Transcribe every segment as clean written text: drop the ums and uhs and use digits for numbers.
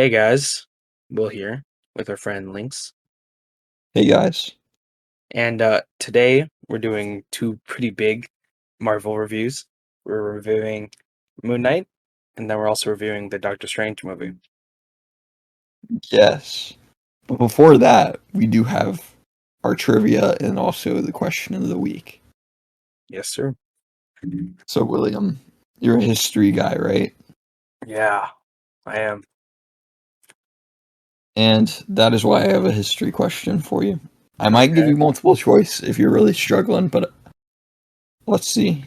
Hey guys, Will here with our friend Lynx, Hey guys. and today we're doing two pretty big Marvel reviews. We're reviewing Moon Knight, and then we're also reviewing the Doctor Strange movie. Yes. But before that, we do have our trivia and also the question of the week. Yes, sir. So, William, you're a history guy, right? Yeah, I am. And that is why I have a history question for you. I might give Okay. you multiple choice if you're really struggling, but let's see.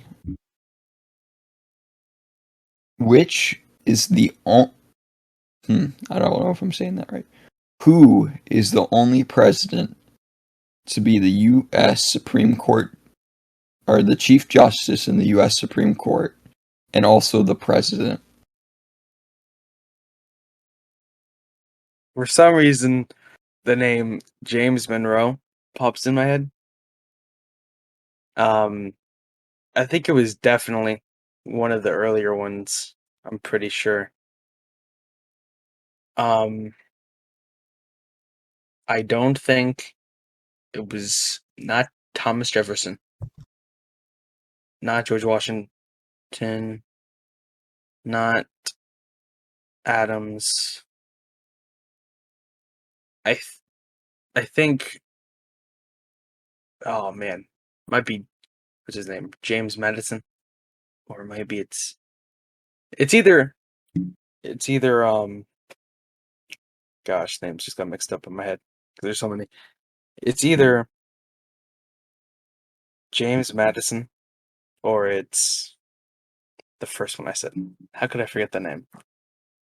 Which is the I don't know if I'm saying that right. Who is the only president to be the U.S. Supreme Court or the Chief Justice in the U.S. Supreme Court and also the president? For some reason, the name James Monroe pops in my head. Um, I think it was definitely one of the earlier ones. I'm pretty sure. Um, I don't think it was not Thomas Jefferson. Not George Washington, not Adams. I th- I think. Oh man, might be what's his name, James Madison, or maybe it's either it's either gosh, names just got mixed up in my head because there's so many. It's either James Madison or it's the first one I said. How could I forget the name?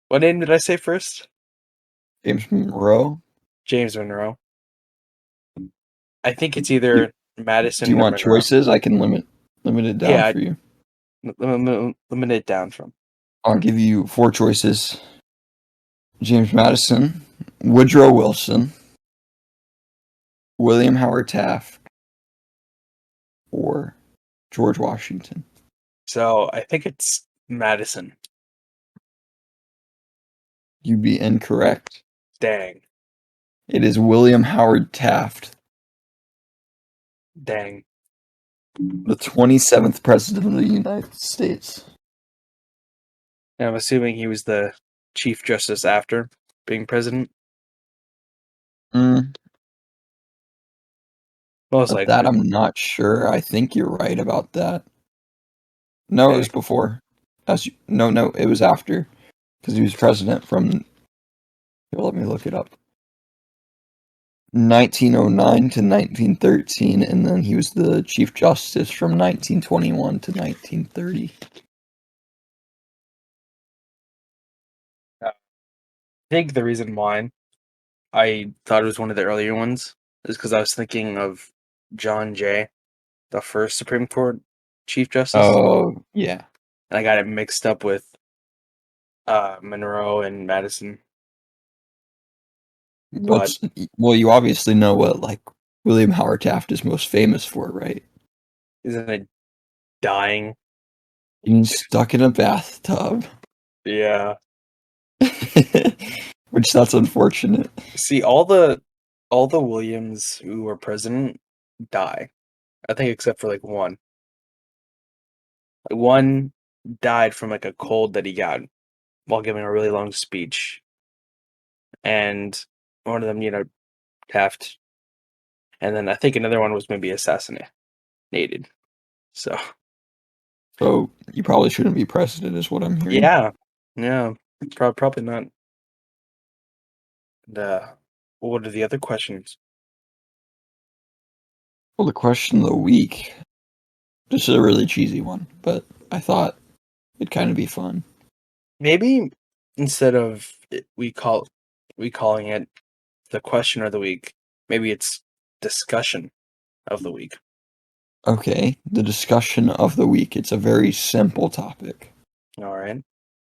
What name did I say first? James Monroe? James Monroe. I think it's Do, either do you Madison or want Monroe. choices? I can limit it down Yeah, for you. limit it down from. I'll give you four choices: James Madison, Woodrow Wilson, William Howard Taft, or George Washington. So I think it's Madison. You'd be incorrect. Dang, It is William Howard Taft, dang. the 27th President of the United States. And I'm assuming he was the Chief Justice after being president. Mm, Most of that, likely. I'm not sure. I think you're right about that. No, it Okay. was before. No, it was after. Because he was president from. Here, let me look it up. 1909 to 1913, and then he was the Chief Justice from 1921 to 1930. I think the reason why I thought it was one of the earlier ones is because I was thinking of John Jay, the first Supreme Court Chief Justice, Oh, yeah. and I got it mixed up with Monroe and Madison. But Well, you obviously know what, like, William Howard Taft is most famous for, right? isn't it dying? Being stuck in a bathtub. Yeah. Which that's unfortunate. See, all the Williams who were president die. I think except for like one. Like, one died from like a cold that he got while giving a really long speech, and one of them, Taft, and then I think another one was maybe assassinated. So So you probably shouldn't be president, is what I'm hearing. yeah, yeah, probably not. And, what are the other questions? Well, the question of the week. This is a really cheesy one, but I thought it'd kind of be fun. Maybe instead of we calling it the question of the week, maybe it's discussion of the week. Okay, the discussion of the week. It's a very simple topic. All right.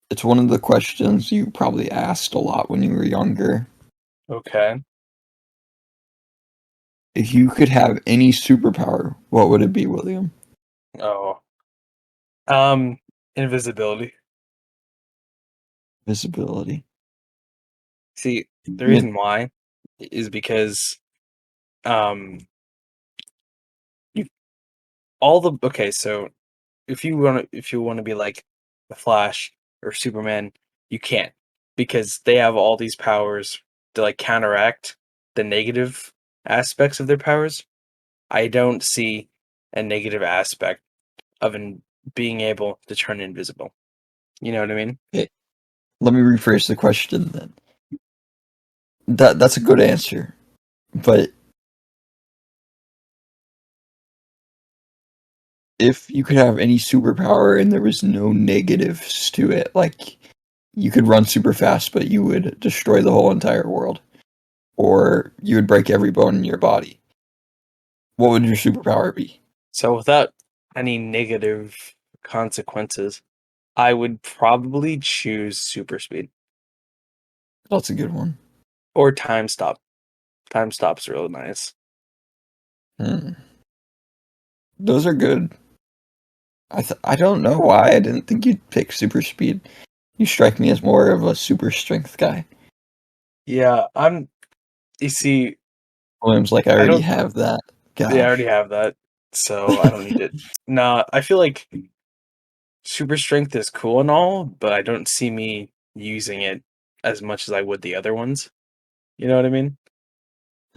It's one of the questions you probably asked a lot when you were younger. Okay. If you could have any superpower, what would it be, William? Oh. Invisibility. Visibility. See, the Yeah. reason why is because um you all the okay, so if you want to be like the Flash or Superman, you can't because they have all these powers to like counteract the negative aspects of their powers. I don't see a negative aspect of being able to turn invisible. You know what I mean? Okay, let me rephrase the question then. That's a good answer, but if you could have any superpower and there was no negatives to it, like you could run super fast, but you would destroy the whole entire world, or you would break every bone in your body, what would your superpower be? So without any negative consequences, I would probably choose super speed That's a good one. or time stop. Time stop's really nice. Hmm. Those are good. I don't know why I didn't think you'd pick super speed. You strike me as more of a super strength guy. Yeah, you see, Williams, like I I already don't have that. yeah, I already Gosh. have that, so I don't need it. Nah, I feel like super strength is cool and all, but I don't see me using it as much as I would the other ones. You know what I mean?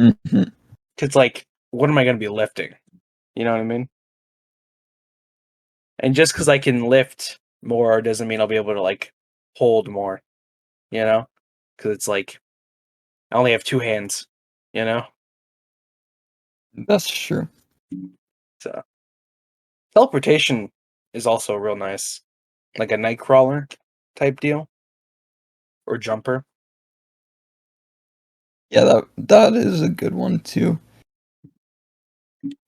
Mhm. Cause like, what am I gonna be lifting? You know what I mean? And just because I can lift more doesn't mean I'll be able to like hold more. You know? Because it's like I only have two hands. You know? That's true. So teleportation is also real nice, like a night crawler type deal or jumper. Yeah, that is a good one too.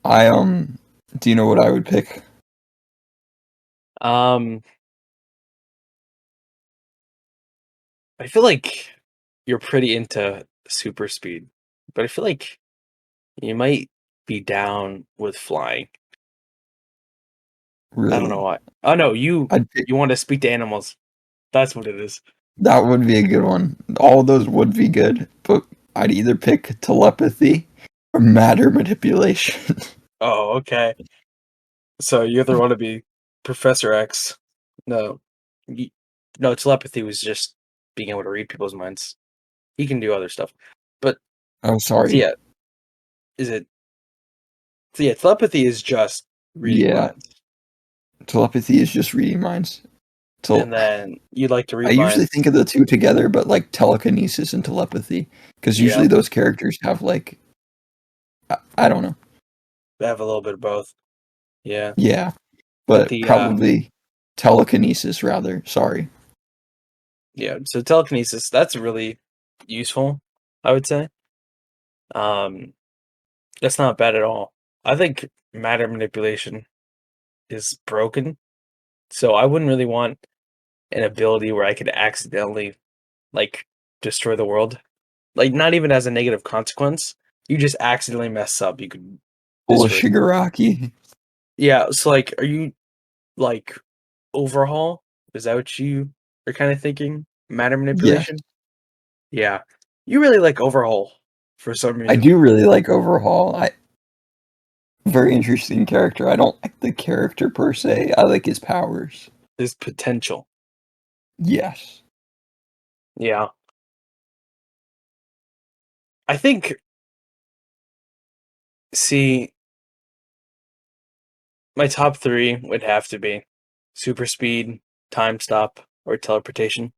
I do you know what I would pick? Um, I feel like you're pretty into super speed, but I feel like you might be down with flying. I don't know Really? why. Oh no, you I'd pick you want to speak to animals. That's what it is. that would be a good one. All of those would be good, but I'd either pick telepathy or matter manipulation. Oh, okay. So you either want to be Professor X. No. Y- No, telepathy was just being able to read people's minds. He can do other stuff. But Oh, so sorry. yeah, is it so yeah, telepathy is just reading Yeah, minds. telepathy is just reading minds. Tel- And then you like to I read usually minds. think of the two together, but like telekinesis and telepathy, because Yeah, usually those characters have like I don't know. they have a little bit of both. Yeah. Yeah, But but probably telekinesis rather. Sorry. yeah, so telekinesis, that's really useful, I would say. Um that's not bad at all. I think matter manipulation is broken. So I wouldn't really want an ability where I could accidentally like destroy the world. Like not even as a negative consequence. You just accidentally mess up, you could Full of destroy. Shigaraki. Yeah, so like are you like overhaul? Is that what you are kind of thinking? Matter Yes, manipulation? Yeah. You really like overhaul for some I reason. do really like Overhaul. I very interesting character. I don't like the character per se. I like his powers. There's potential. Yes. Yeah. I think see my top three would have to be super speed, time stop, or teleportation.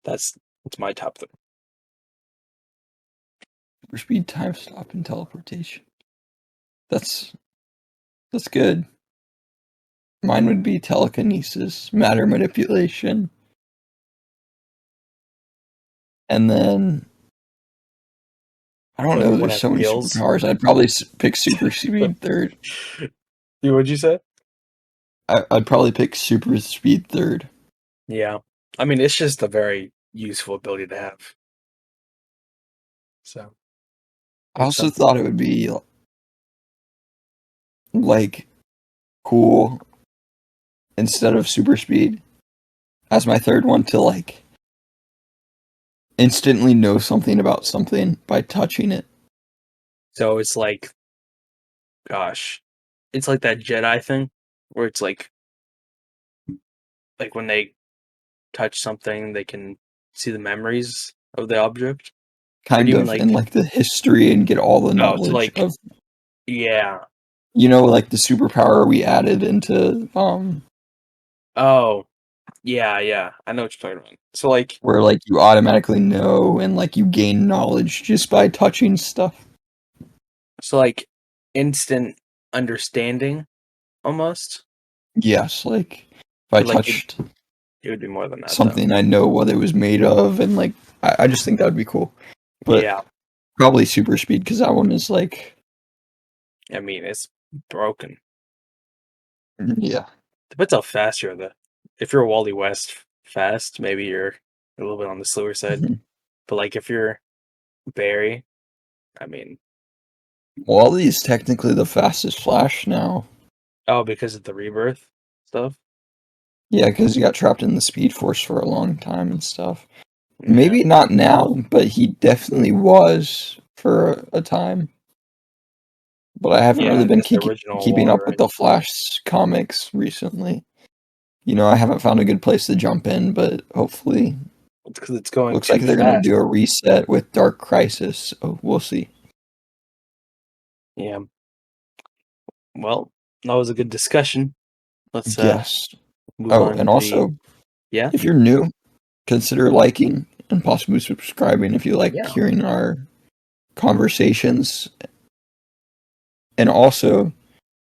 That's my top three. For speed, time stop, and teleportation. That's that's good. Mine would be telekinesis, matter manipulation, and then I don't What you know. want to There's have so many skills? superpowers. I'd probably pick super speed third. What'd you say? I'd probably pick super speed third. Yeah. I mean, it's just a very useful ability to have. So I it's also something. thought it would be like cool instead of super speed as my third one to like instantly know something about something by touching it. So it's like, gosh, it's like that Jedi thing where it's like when they touch something, they can see the memories of the object. Or do Kind you mean of, and like, like the history and get all the oh, so knowledge like, of, yeah. like the superpower we added into Oh, yeah, yeah. I know what you're talking about. So like, where like you automatically know and like you gain knowledge just by touching stuff. so like instant understanding almost, Yes, like if I but like touched it would be more than that though. something, I know what it was made of, and like I just think that would be cool. But Yeah, probably super speed because that one is like, I mean it's broken. yeah, Depends how fast you're the. If you're Wally West fast, maybe you're a little bit on the slower side. mhm. But like if you're Barry, I mean, Wally is technically the fastest Flash now. oh, because of the rebirth stuff. Yeah, because he got trapped in the Speed Force for a long time and stuff. Yeah, Maybe not now, but he definitely was for a time. But I haven't yeah. really I been guess the original keeping Wally, up with right? the Flash comics recently. I haven't found a good place to jump in, but hopefully, It's because it's going looks like too they're gonna fast. do a reset with Dark Crisis. So we'll see. Yeah. Well, that was a good discussion. Let's Yes. move Oh, on and to the also, yeah, if you're new, consider liking and possibly subscribing if you like yeah, hearing our conversations. And also,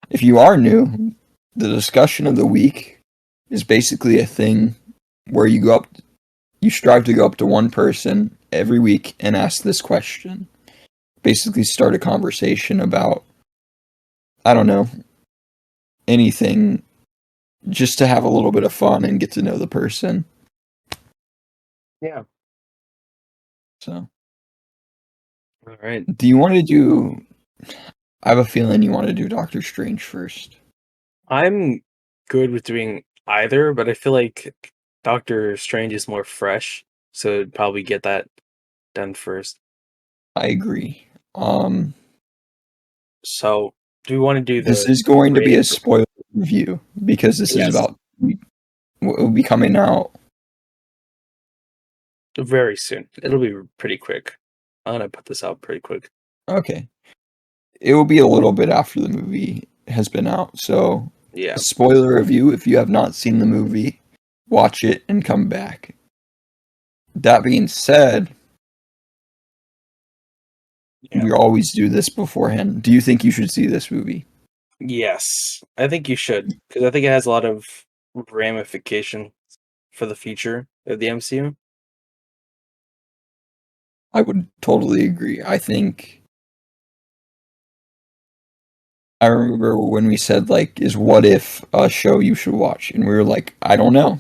if you are new, the discussion of the week is basically a thing where you strive to go up to one person every week and ask this question. Basically, start a conversation about, I don't know, anything, just to have a little bit of fun and get to know the person. yeah. So, All right. do you want to do? I have a feeling you want to do Doctor Strange first. I'm good with doing either, but I feel like Doctor Strange is more fresh, so I'd probably get that done first. I agree. Um, So, do we want to do this the is going to be rating? a spoiler review because this is Yes, about what will be coming out. very soon. It'll be pretty quick. I'm gonna put this out pretty quick. Okay, it will be a little bit after the movie has been out. So, Yeah, spoiler review: if you have not seen the movie, watch it and come back. That being said, yeah, we always do this beforehand. Do you think you should see this movie? yes. I think you should because I think it has a lot of ramification for the future of the MCU. I would totally agree. I remember when we said like, is What If a show you should watch? And we were like, I don't know.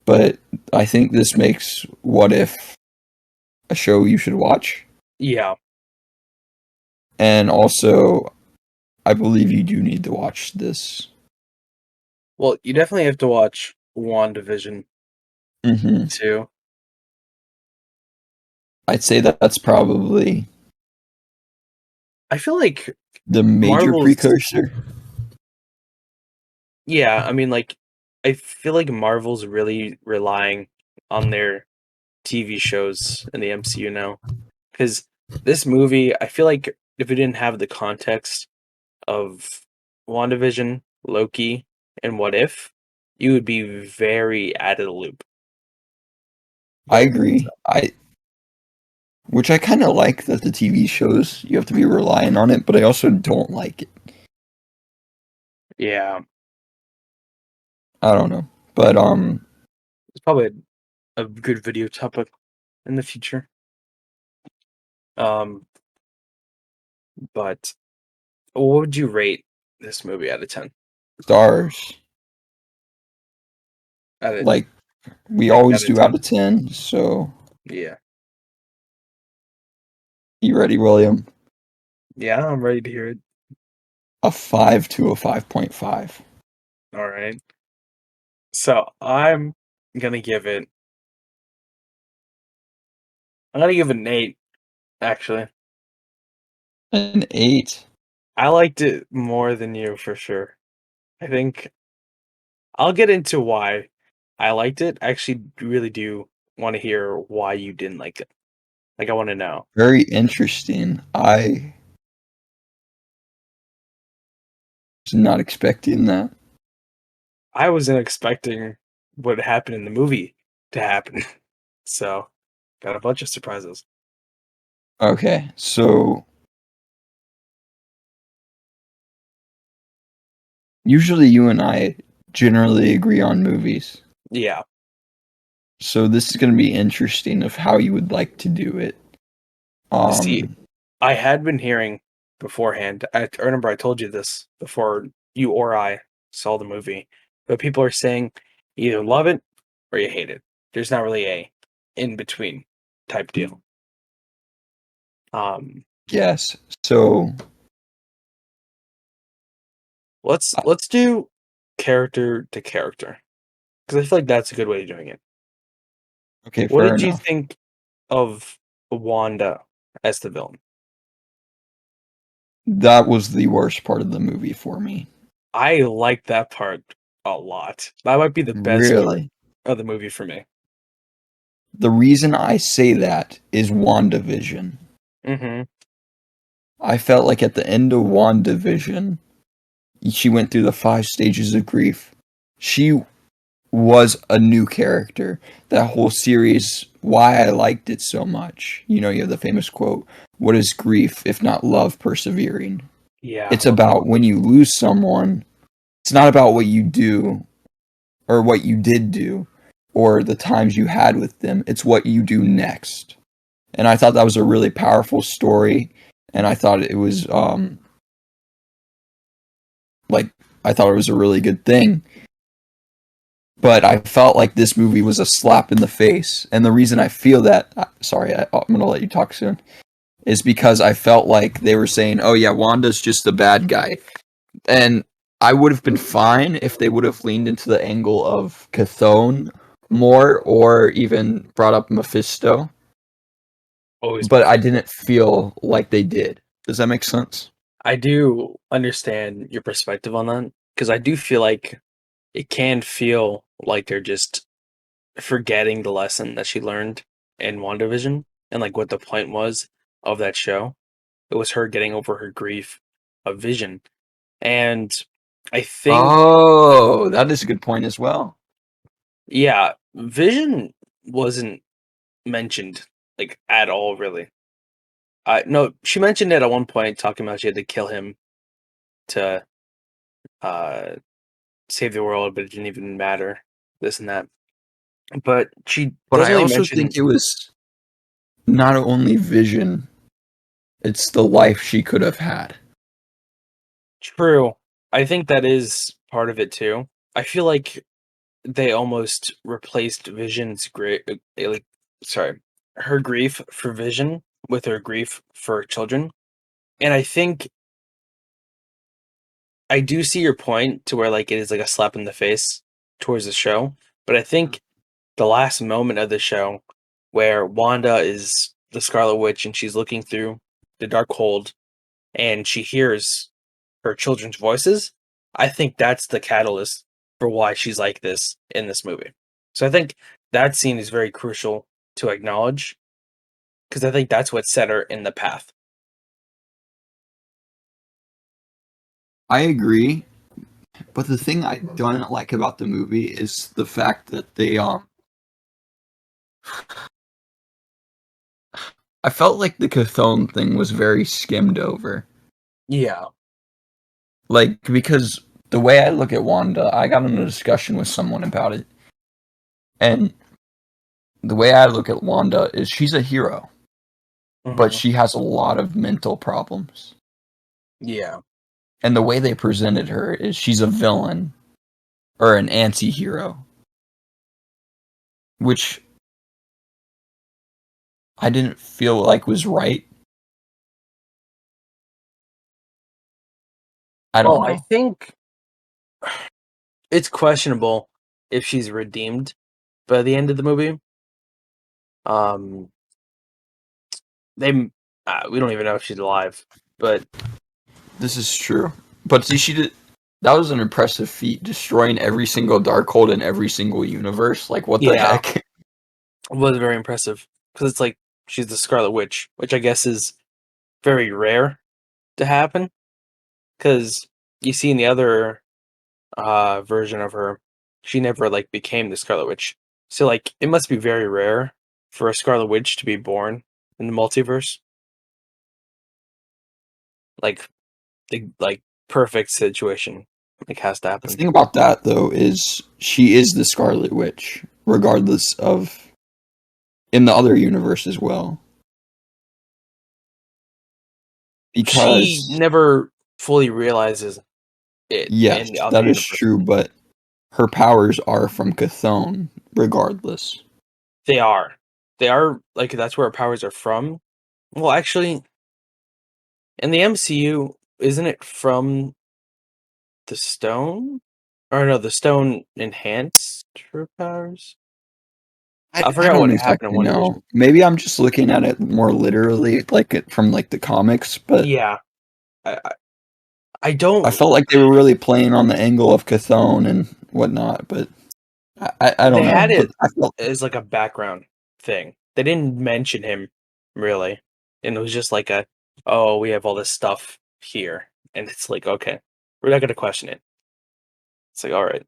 But I think this makes What If a show you should watch. Yeah. And also, I believe you do need to watch this. Well, you definitely have to watch WandaVision hmm too. I'd say that that's probably I feel like the major Marvel's precursor. yeah, I mean like I feel like Marvel's really relying on their TV shows in the MCU now. Because this movie, I feel like if it didn't have the context of WandaVision, Loki, and What If, you would be very out of the loop. I Very much so. agree. Which I kind of like that the TV shows you have to be relying on it, but I also don't like it. Yeah, I don't know, but it's probably a good video topic in the future. Um, but what would you rate this movie out of 10? stars Out of like we like out always of do out 10? of 10. So, Yeah. you ready, William? Yeah, I'm ready to hear it. A 5 to a 5.5. All right. So I'm gonna give it I'm gonna give it an 8, actually. An 8. I liked it more than you for sure. I think I'll get into why I liked it. I actually really do want to hear why you didn't like it. Like, I want to know. Very interesting. I was not expecting that. I wasn't expecting what happened in the movie to happen. So, got a bunch of surprises. Okay, so usually you and I generally agree on movies. Yeah. So this is going to be interesting of how you would like to do it. See, Um, I had been hearing beforehand. I remember I told you this before you or I saw the movie. But people are saying you either love it or you hate it. There's not really a in between type deal. Um, yes. So let's do character to character because I feel like that's a good way of doing it. okay, What fair did you enough. think of Wanda as the villain? That was the worst part of the movie for me. I like that part a lot. That might be the best part Really. of the movie for me. The reason I say that is WandaVision. Hmm. I felt like at the end of WandaVision, she went through the 5 stages of grief. She was a new character. That whole series, why I liked it so much. You know, you have the famous quote, "What is grief if not love persevering?" Yeah, I It's love that about one. when you lose someone, it's not about what you do or what you did do or the times you had with them. It's what you do next. And I thought that was a really powerful story. And I thought it was, like, I thought it was a really good thing. But I felt like this movie was a slap in the face. And the reason I feel that, sorry, I'm going to let you talk soon, is because I felt like they were saying, oh, yeah, Wanda's just a bad guy. And I would have been fine if they would have leaned into the angle of Chthon more or even brought up Mephisto. Always But I Mephisto. didn't feel like they did. Does that make sense? I do understand your perspective on that because I do feel like it can feel like they're just forgetting the lesson that she learned in WandaVision and like what the point was of that show. It was her getting over her grief of Vision. And I think, Oh, that is a good point as well. yeah, Vision wasn't mentioned like at all, really. No, she mentioned it at one point, talking about she had to kill him to uh save the world, but it didn't even matter. This and that. But she But doesn't I really also mention. think it was not only Vision, it's the life she could have had. True. I think that is part of it too. I feel like they almost replaced Vision's great, like, sorry, her grief for Vision with her grief for children. And I think I do see your point to where like it is like a slap in the face towards the show, but I think the last moment of the show where Wanda is the Scarlet Witch and she's looking through the dark hold and she hears her children's voices, I think that's the catalyst for why she's like this in this movie. So I think that scene is very crucial to acknowledge because I think that's what set her in the path. I agree, but the thing I don't like about the movie is the fact that I felt like the Chthon thing was very skimmed over. Yeah. Like, because the way I look at Wanda, I got in a discussion with someone about it, and the way I look at Wanda is she's a hero, but Hmm. she has a lot of mental problems. Yeah. And the way they presented her is she's a villain or an anti-hero, which I didn't feel like was right. I don't Well, I know. think it's questionable if she's redeemed by the end of the movie. Um, they we don't even know if she's alive, but This is true. But see, she did. That was an impressive feat, destroying every single Darkhold in every single universe. Like, what the yeah, heck? it was very impressive because it's like she's the Scarlet Witch, which I guess is very rare to happen. Because you see in the other version of her, she never like became the Scarlet Witch. So like it must be very rare for a Scarlet Witch to be born in the multiverse. Like like perfect situation. Like has to The happen. thing about that, though, is she is the Scarlet Witch, regardless of in the other universe as well. She Because, never fully realizes it yes, in the other that is universe. true, but her powers are from Chthon, regardless. They are. They are like that's where her powers are from. Well, actually, in the MCU, isn't it from the stone? Or no, the stone enhanced her powers? I I forgot don't what happened in exactly One know. Division. Maybe I'm just looking at it more literally, like it from like the comics, but Yeah, I, I I I don't. felt like they were really playing on the angle of Chthon and whatnot, but I don't They know. had But it I felt as like a background thing. They didn't mention him really, and it was just like a, oh, we have all this stuff here, and it's like, okay, we're not gonna question it. It's like, all right,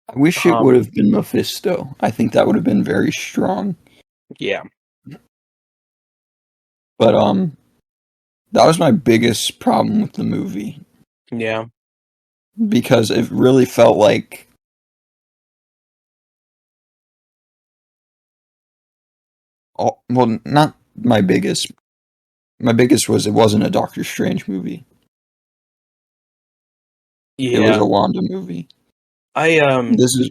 I wish it would um, have been Mephisto. I think that would have been very strong. yeah, But that was my biggest problem with the movie yeah. because it really felt like well, not my biggest. My biggest was it wasn't a Doctor Strange movie. It was Yeah, a Wanda movie. I This is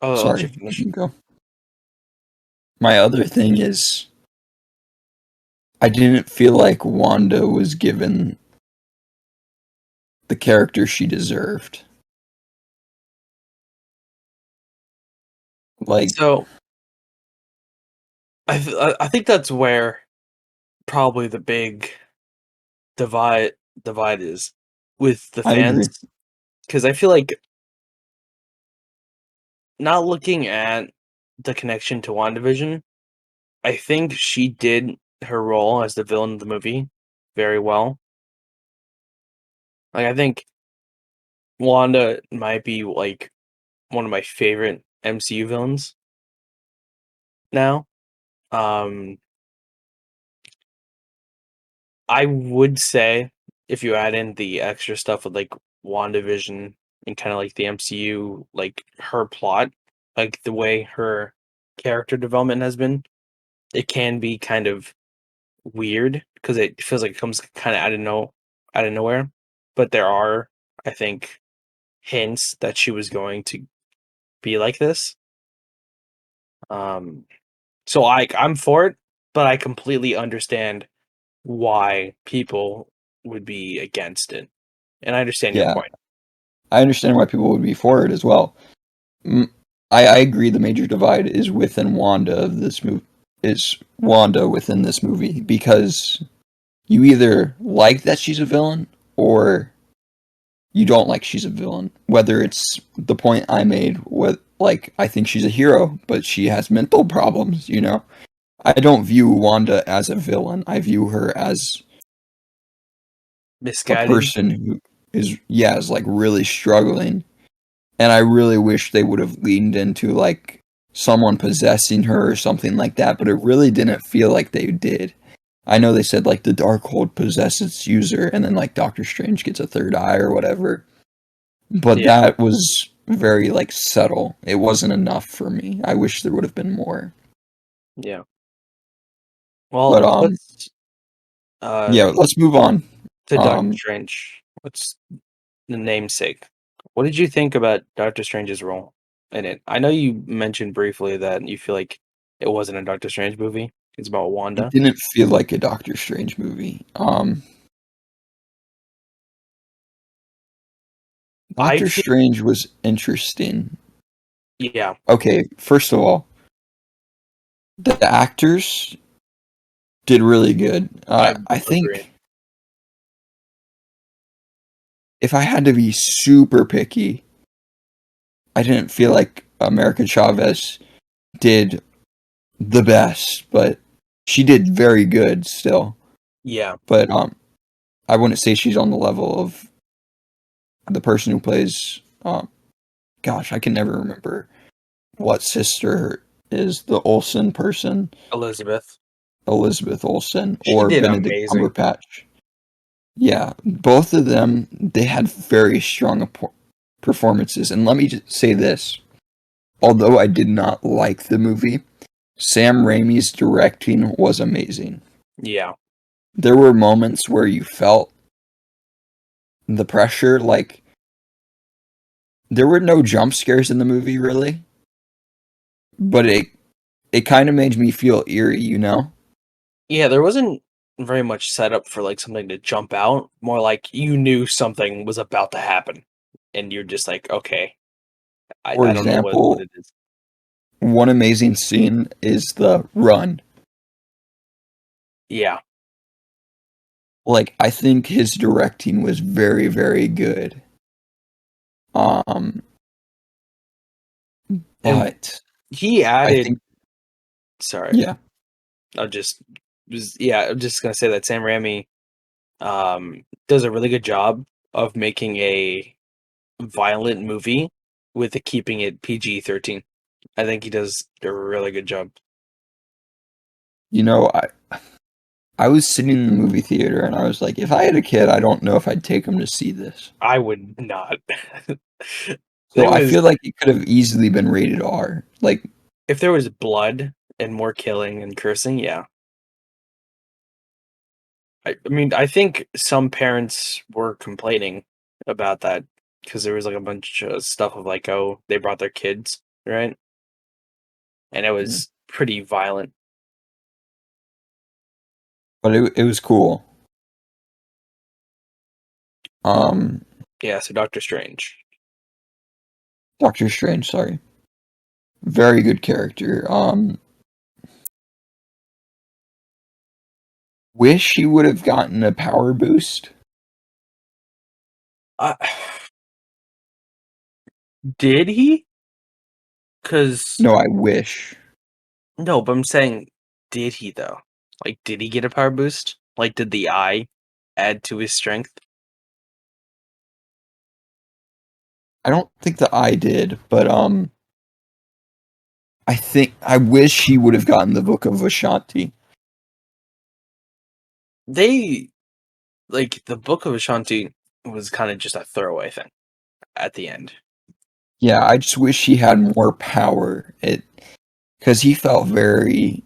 I'll let you sorry, finish. you go. My other thing is I didn't feel like Wanda was given the character she deserved. Like So I think that's where probably the big divide divide is with the I fans agree. because I feel like not looking at the connection to WandaVision, I think she did her role as the villain of the movie very well. Like I think Wanda might be like one of my favorite MCU villains now. Um I would say if you add in the extra stuff with like WandaVision and kind of like the MCU, like her plot, like the way her character development has been, it can be kind of weird because it feels like it comes kind of out of nowhere. But there are, I think, hints that she was going to be like this. Um, so I'm for it, but I completely understand why people would be against it. And I understand your Yeah, point. I understand why people would be for it as well. Mm, I agree. The major divide is within Wanda of this movie. Is Wanda within this movie because you either like that she's a villain or you don't like she's a villain. Whether it's the point I made, what like I think she's a hero, but she has mental problems. You know, I don't view Wanda as a villain. I view her as a Misguided. person who is like really struggling. And I really wish they would have leaned into like someone possessing her or something like that, but it really didn't feel like they did. I know they said like the Darkhold possesses its user, and then like Doctor Strange gets a third eye or whatever, but Yeah, that was very like subtle. It wasn't enough for me. I wish there would have been more. yeah. But Well, let's uh yeah, let's move on. to Doctor Um, Strange. What's the namesake? What did you think about Doctor Strange's role in it? I know you mentioned briefly that you feel like it wasn't a Doctor Strange movie. It's about it Wanda. didn't feel like a Doctor Strange movie. I Doctor feel Strange was interesting. yeah, Okay, first of all, the actors. did really good. I I agree. think if I had to be super picky, I didn't feel like America Chavez did the best, but she did very good still. Yeah, But I wouldn't say she's on the level of the person who plays. Gosh, I can never remember what sister is the Olsen person, Elizabeth. Elizabeth Olsen She or did Benedict amazing. Cumberbatch. Yeah, both of them, they had very strong performances. And let me just say this, although I did not like the movie, Sam Raimi's directing was amazing. Yeah. There were moments where you felt the pressure, like there were no jump scares in the movie really, but it kind of made me feel eerie, you know? Yeah, there wasn't very much setup for like something to jump out. More like you knew something was about to happen, and you're just like, okay, For I don't know what example, it is. one amazing scene is the run. Yeah, Like I think his directing was very, very good. Um, and but he I added. think Sorry, yeah, I just yeah, I'm just gonna say that Sam Raimi does a really good job of making a violent movie with keeping it PG-13. I think he does a really good job. you know, I was sitting in the movie theater and I was like, if I had a kid, I don't know if I'd take him to see this. I would not. So There I was feel like it could have easily been rated R. Like, if there was blood and more killing and cursing, yeah. I mean, I think some parents were complaining about that because there was like a bunch of stuff of like, oh, they brought their kids, right? And it mm, was pretty violent. but it was cool. Um, Yeah, so Doctor Strange. Doctor Strange, sorry, very good character. Wish he would have gotten a power boost. Uh, did he? Because No, I wish. no, but I'm saying, did he though? Like, did he get a power boost? Like, did the eye add to his strength? I don't think the eye did, but I think I wish he would have gotten the Book of Ashanti. They like the Book of Ashanti was kind of just a throwaway thing at the end. Yeah, I just wish he had more power. It because he felt very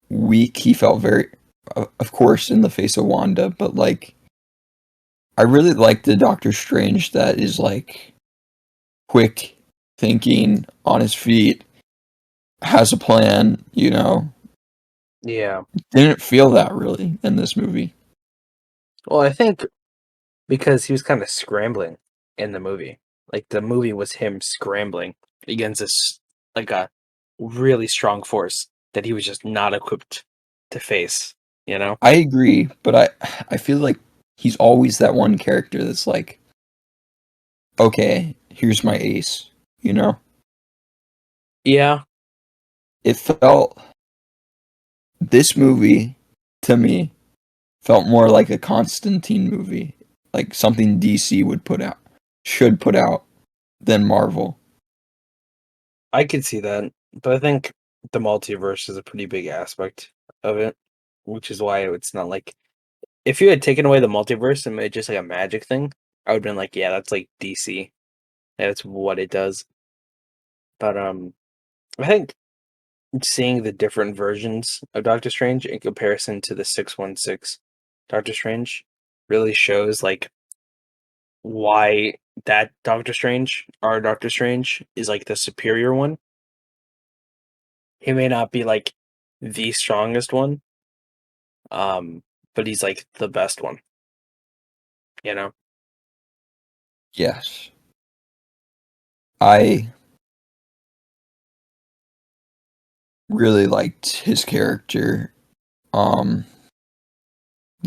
weak. He felt very, of course, in the face of Wanda, but like I really like the Doctor Strange that is like quick thinking, on his feet, has a plan. You know, Yeah. didn't feel that really in this movie. Well, I think because he was kind of scrambling in the movie. Like the movie was him scrambling against this like a really strong force that he was just not equipped to face, you know? I agree, but I feel like he's always that one character that's like, okay, here's my ace. You know, Yeah. it felt this movie to me felt more like a Constantine movie, like something DC would put out, should put out, than Marvel. I could see that. But I think the multiverse is a pretty big aspect of it, which is why it's not like if you had taken away the multiverse and made it just like a magic thing, I would have been like, yeah, that's like DC. That's what it does. But I think seeing the different versions of Doctor Strange in comparison to the 616 Doctor Strange really shows like why that Doctor Strange, our Doctor Strange, is like the superior one. He may not be like the strongest one, um, but he's like the best one, you know? Yes, I really liked his character. Um,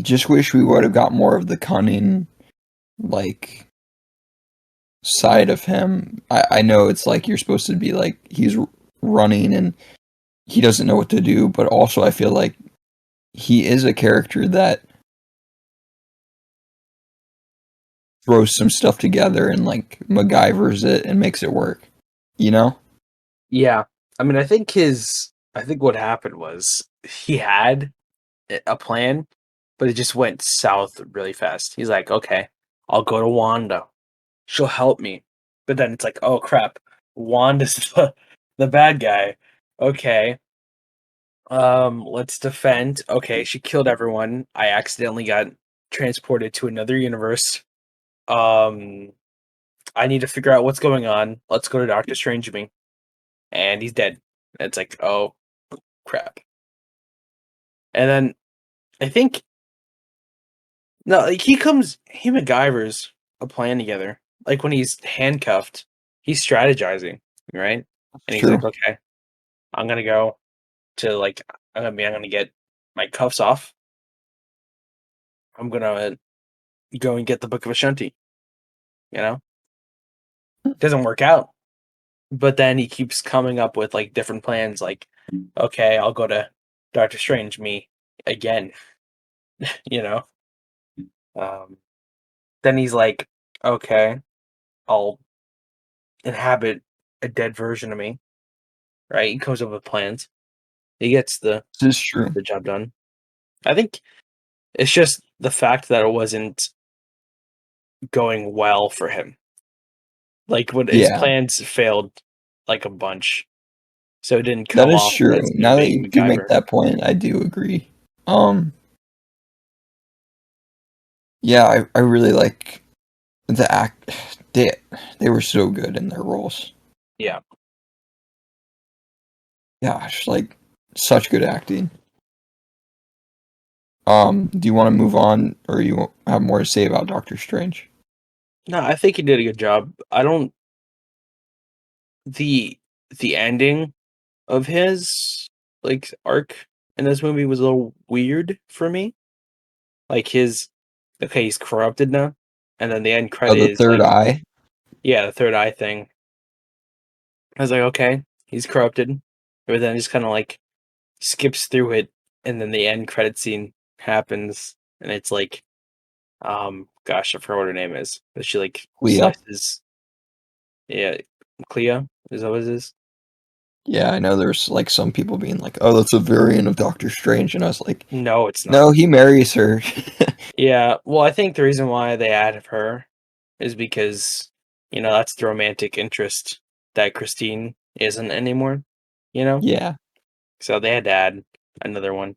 just wish we would have got more of the cunning, like, side of him. I know it's like you're supposed to be like he's running and he doesn't know what to do, but also I feel like he is a character that throws some stuff together and like MacGyvers it and makes it work. You know? Yeah. I mean, I think what happened was he had a plan, but it just went south really fast. He's like, okay, I'll go to Wanda. She'll help me. But then it's like, oh crap, Wanda's the bad guy. Okay. Let's defend. Okay, she killed everyone. I accidentally got transported to another universe. Um, I need to figure out what's going on. Let's go to Doctor Strange me. And he's dead. And it's like, oh crap. And then I think no, like he MacGyver's a plan together. Like when he's handcuffed, he's strategizing, right? And he's True. like, okay, I'm gonna go to like I'm gonna get my cuffs off. I'm gonna go and get the Book of Ashanti. You know, doesn't work out, but then he keeps coming up with like different plans. Like, okay, I'll go to Doctor Strange me again. You know, um, then he's like, okay, I'll inhabit a dead version of me. Right? He comes up with plans. He gets This is true. the job done. I think it's just the fact that it wasn't going well for him. Like when his Yeah, plans failed like a bunch, so it didn't that come is off true. as him Now that being you do make MacGyver. that point, I do agree. Um, yeah, I really like the act. They they were so good in their roles. Yeah. Gosh, like such good acting. Do you want to move on, or you have more to say about Doctor Strange? No, I think he did a good job. I don't the the ending of his like arc in this movie was a little weird for me. Like his okay, he's corrupted now, and then the end Oh, credit the is third like eye. yeah, the third eye thing. I was like, okay, he's corrupted, but then just kind of like skips through it, and then the end credit scene happens, and it's like, gosh, I forgot what her name is, but she like Leah. slices, yeah, Clea is that what it is? Yeah, I know there's like some people being like, "Oh, that's a variant of Doctor Strange," and I was like, No, it's not. "No, he marries her." Yeah, well, I think the reason why they added her is because that's the romantic interest that Christine isn't anymore, you know. Yeah. So they had to add another one.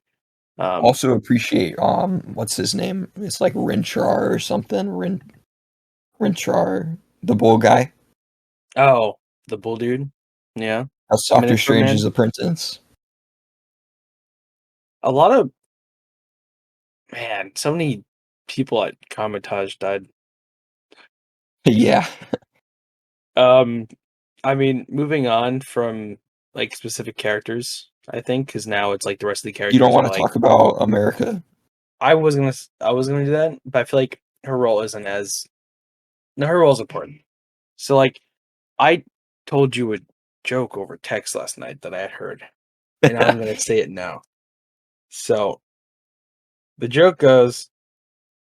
Um, Also appreciate what's his name? It's like Rinchar or something. Rinchar, the bull guy. oh, the bull dude, yeah, That's Doctor Minotaur Strange's man. apprentice. A lot of man, so many people at Comitage died. Yeah. Um, I mean, moving on from like specific characters, I think, because now it's like the rest of the You don't characters want are to like, talk about America? I was gonna do that, but I feel like her role isn't as no, her role's important. So like, I told you a joke over text last night that I had heard, and I'm gonna say it now. So the joke goes,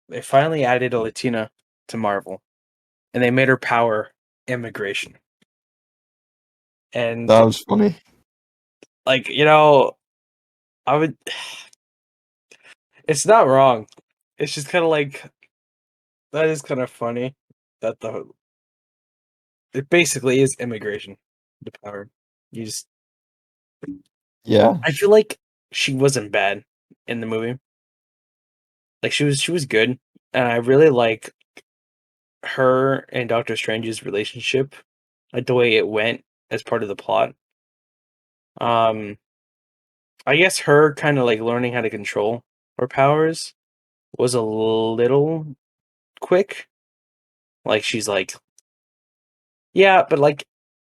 they finally added a Latina to Marvel, and they made her power immigration. And That was funny. like, I would it's not wrong. It's just kind of like that is kind of funny that the it basically is immigration the power. You just Yeah. I feel like she wasn't bad in the movie. Like she was good, and I really like her and Doctor Strange's relationship, like the way it went as part of the plot. Um, I guess her kind of like learning how to control her powers was a little quick. Like she's like, yeah, but like,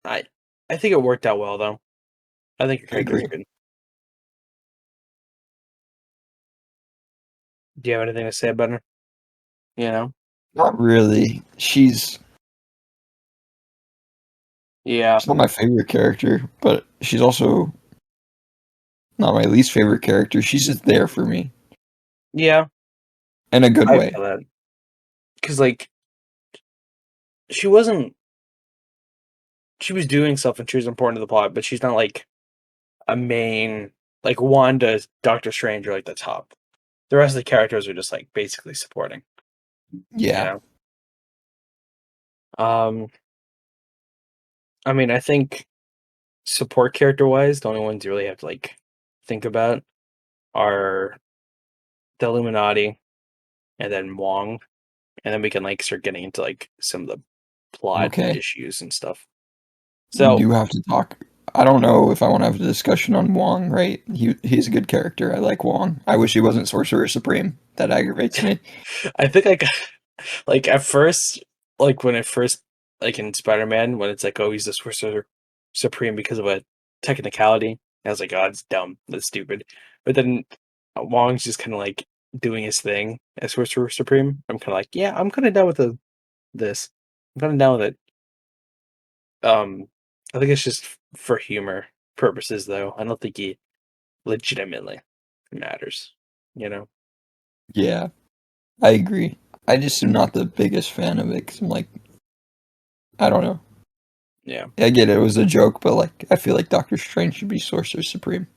I I think it worked out well though. I think her I character's agree. good. Do you have anything to say about her? You know? Not really. Yeah. She's not my favorite character, but she's also not my least favorite character. She's just there for me Yeah, in a good I way. feel that. Because, like, she wasn't. She was doing stuff and she was important to the plot, but she's not, like, a main. Like, Wanda, Dr.Strange are, like, the top. The rest of the characters are just, like, basically supporting, you Yeah. know? Um, I mean, I think support character-wise, the only ones you really have to, like, think about are the Illuminati and then Wong, and then we can, like, start getting into, like, some of the plot Okay. issues and stuff. We So, do have to talk. I don't know if I want to have a discussion on Wong, right? He's a good character. I like Wong. I wish he wasn't Sorcerer Supreme. That aggravates me. I think, like, at first, like, when it first, like, in Spider-Man, when it's like, oh, he's the Sorcerer Supreme because of a technicality, I was like, oh, that's dumb. That's stupid. But then Wong's just kind of, like, doing his thing as Sorcerer Supreme. I'm kind of like, yeah, I'm kind of down with this. I'm kind of down with it. I think it's just for humor purposes, though. I don't think he legitimately matters, you know? Yeah, I agree. I just am not the biggest fan of it 'cause I'm like, I don't know. Yeah. I get it was a joke, but like, I feel like Doctor Strange should be Sorcerer Supreme.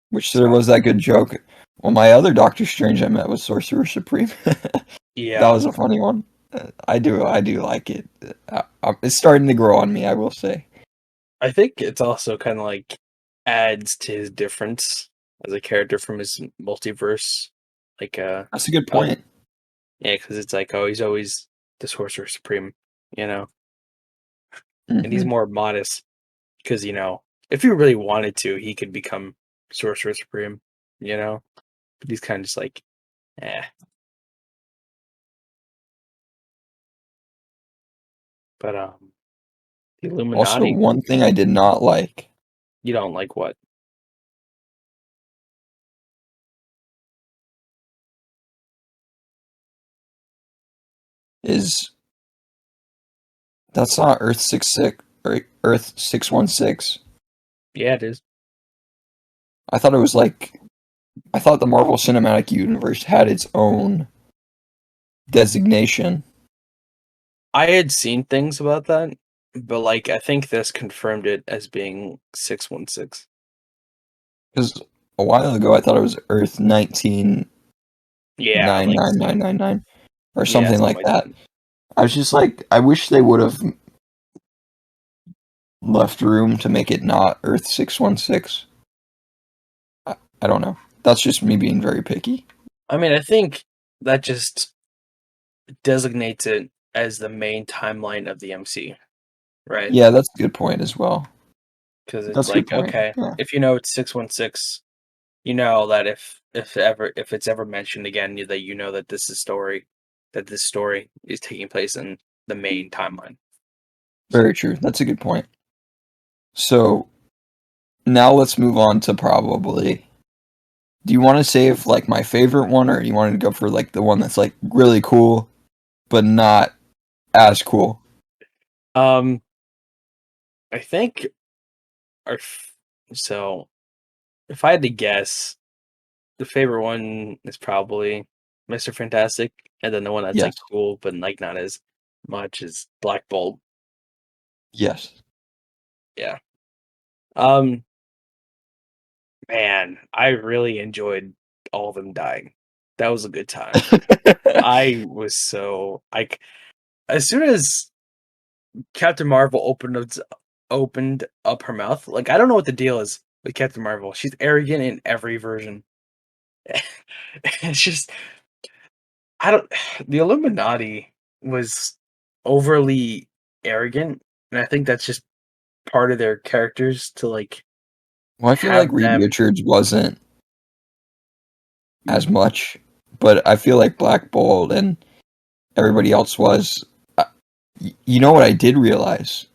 Which there So, was that good joke. Well, my other Doctor Strange I met was Sorcerer Supreme. That yeah. was a funny one. I do like it. It's starting to grow on me, I will say. I think it's also kind of like adds to his difference as a character from his multiverse. Like, That's a good uh point. yeah, because it's like, oh, he's always the Sorcerer Supreme, you know? And he's Hmm. more modest because, if he really wanted to, he could become Sorcerer Supreme, you know? But he's kind of just like, eh. But, the Also, Illuminati, one thing I did not like you don't like what? is that's not Earth 66 or Earth 616. Yeah, it is. I thought it was like I thought the Marvel Cinematic Universe had its own designation. I had seen things about that, but, like, I think this confirmed it as being 616. Because a while ago I thought it was Earth 19 Yeah, like, 99999 or yeah, something something like like that. that. I was just like, I wish they would have left room to make it not Earth 616. I don't know. That's just me being very picky. I mean, I think that just designates it as the main timeline of the MC, right? Yeah, that's a good point as well. Because it's That's a good like, point. okay, Yeah. if you know it's 616, you know that if it's ever mentioned again, that you know that this story is taking place in the main timeline. So, Very true. That's a good point. So now let's move on to probably. Do you want to save like my favorite one, or you wanted to go for like the one that's like really cool, but not as cool? um, I think our so if I had to guess, the favorite one is probably Mr. Fantastic, and then the one that's like Yes. cool but like not as much is Black Bolt. Yes. Yeah. Um, man, I really enjoyed all of them dying. That was a good time. I was so like as soon as Captain Marvel opened up her mouth, like I don't know what the deal is with Captain Marvel. She's arrogant in every version. It's just I don't the Illuminati was overly arrogant, and I think that's just part of their characters to like Well, I feel like have Reed them Richards wasn't as much, but I feel like Black Bolt and everybody else was. Uh, You know what I did realize?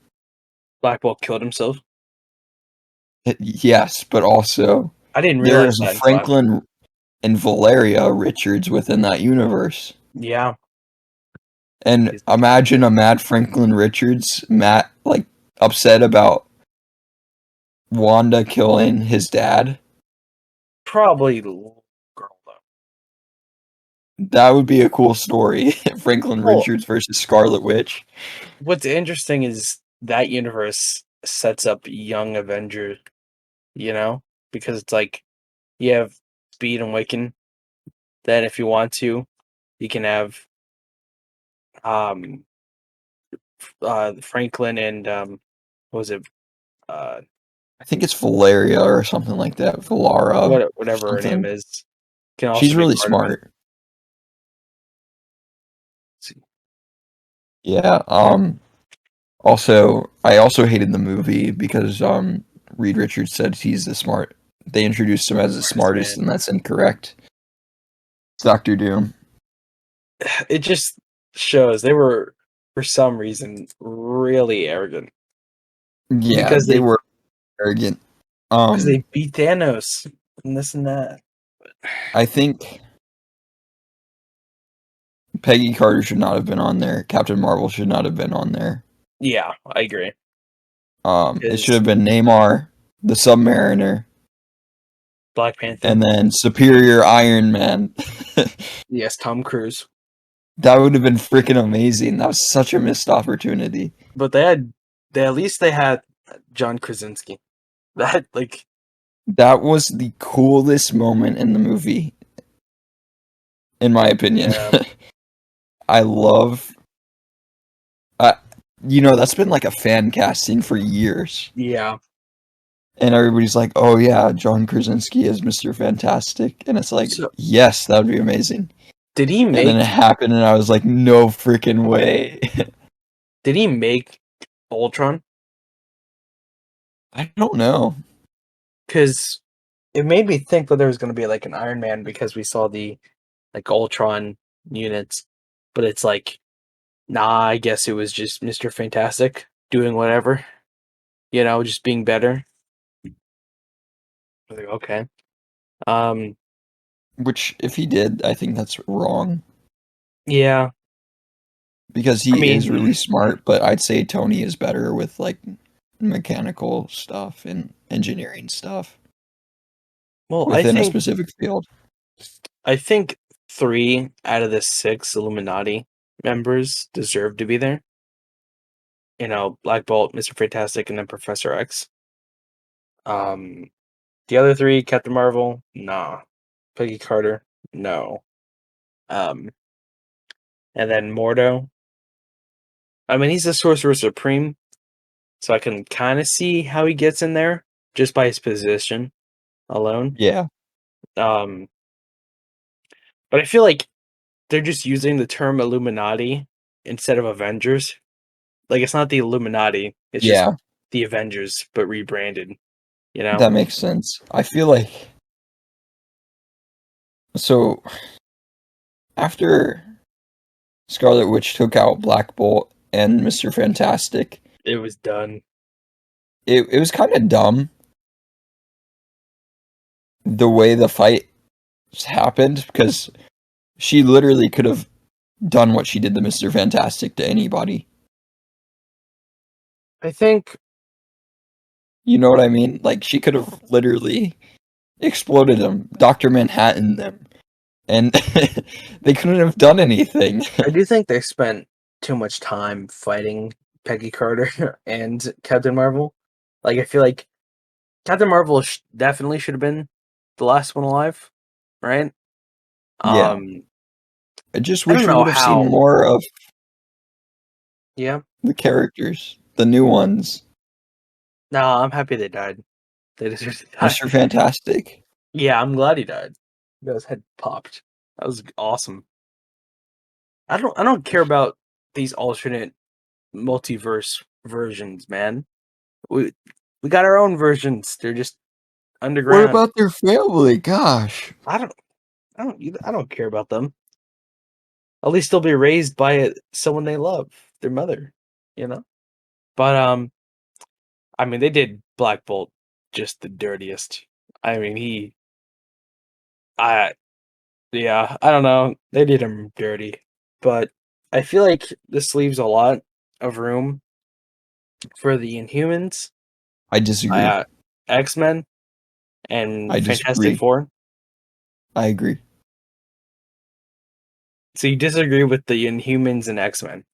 Black Bolt killed himself. Yes, but also I didn't there realize is a that until after. and Valeria Richards within that universe. Yeah. And imagine a Matt Franklin Richards, Matt like upset about Wanda killing his dad. Probably the little girl though. That would be a cool story. Franklin Well, Richards versus Scarlet Witch. what's interesting is that universe sets up young Avengers, because it's like you have Speed and Wiccan. Then if you want to, you can have um Franklin and what was it? Uh I think it's Valeria or something like that. Valara, whatever her name something. is, can also She's be really part of it. smart. Yeah. Also, I also hated the movie because Reed Richards said he's the smart. They introduced him as the Smartest smartest, man. and that's incorrect. It's Doctor Doom. It just shows they were, for some reason, really arrogant Yeah, because they they were arrogant. because they beat Thanos and this and that. I think Peggy Carter should not have been on there. Captain Marvel should not have been on there. Yeah, I agree. It should Because have been Namor, the Submariner, Black Panther, and then Superior Iron Man. yes, Tom Cruise, That would have been freaking amazing. That was such a missed opportunity. but they at least they had John Krasinski. That like That was the coolest moment in the movie, in my opinion. yeah I love. Uh, that's been like a fan casting for years. yeah. And everybody's like, oh yeah, John Krasinski is Mr. Fantastic. And it's like, So yes, that would be amazing. did he And then it make happened, and I was like, no freaking way. did he make Ultron? I don't know. Because it made me think that there was going to be like an Iron Man because we saw the like Ultron units, but it's like nah. I guess it was just Mr. Fantastic doing whatever, just being better. I was like, okay. Um, Which, if he did, I think that's wrong. yeah. Because I he is mean, really smart, but I'd say Tony is better with like mechanical stuff and engineering stuff well, I within a think specific field. I think 3 out of the 6 Illuminati members deserve to be there. Black Bolt, Mr. Fantastic, and then Professor X. Um, the other 3, Captain Marvel, nah. Peggy Carter, no. Um, and then Mordo. I mean, he's the Sorcerer Supreme, so I can kind of see how he gets in there just by his position alone. Yeah, Um, but I feel like they're just using the term Illuminati instead of Avengers. Like it's not the Illuminati, it's just yeah, the Avengers, but rebranded. You know? that makes sense. I feel like so after Scarlet Witch took out Black Bolt and Mr. Fantastic, It was done. it was kind of dumb the way the fight happened because she literally could have done what she did to Mr. Fantastic to anybody. I think You know what I mean? Like she could have literally exploded him, Dr. Manhattan them, and they couldn't have done anything. I do think they spent too much time fighting Peggy Carter and Captain Marvel. Like I feel like Captain Marvel definitely should have been the last one alive, right? Yeah. Um, I just I don't wish we know would have seen how. more of Yeah. the characters, the new ones. No, I'm happy they died. They deserve to die. Mr. Fantastic. Yeah, I'm glad he died. His head popped. That was awesome. I don't care about these alternate multiverse versions, man. We we got our own versions. They're just What underground. about their family? Gosh. I don't I don't care about them. At least they'll be raised by someone they love, their mother, you know? But I mean they did Black Bolt just the dirtiest. I mean I Yeah, I don't know. They did him dirty, but I feel like this leaves a lot of room for the Inhumans, I disagree. uh, X-Men, and I Fantastic disagree. Four. I agree. So you disagree with the Inhumans and X-Men,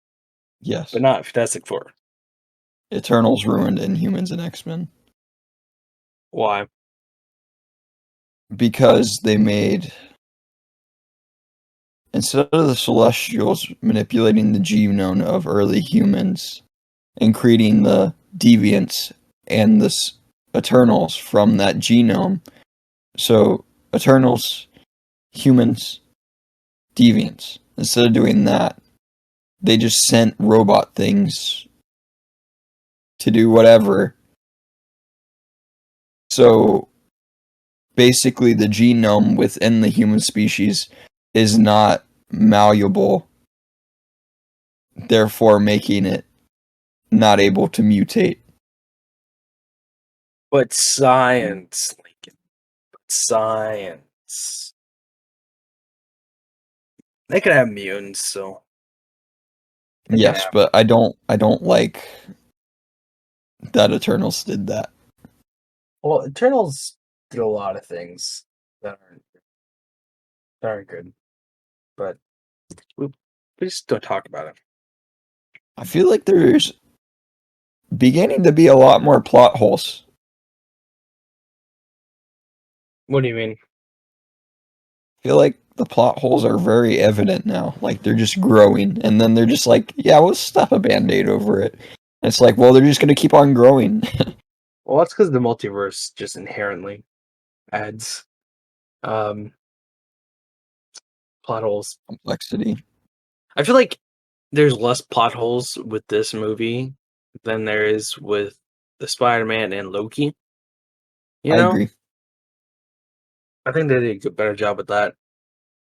but Yes. not Fantastic Four. Eternals ruined Inhumans and X-Men Why? because they made, instead of the Celestials manipulating the genome of early humans and creating the deviants and the Eternals from that genome, so Eternals, humans, deviants. Instead of doing that, they just sent robot things to do whatever. So basically, the genome within the human species is not malleable, therefore making it not able to mutate. But science, Lincoln. Science. They could have mutants, so they could Yes, have. but I don't like that Eternals did that. Well, Eternals did a lot of things that aren't good, but we just don't talk about it. I feel like there's beginning to be a lot more plot holes. What do you mean? I feel like the plot holes are very evident now. Like they're just growing, and then they're just like, yeah, we'll slap a band-aid over it. And it's like, well, they're just gonna keep on growing. Well, that's because the multiverse just inherently adds um plot holes. Complexity. I feel like there's less plot holes with this movie than there is with the Spider-Man and Loki. You I know, agree. I think they did a better job with that.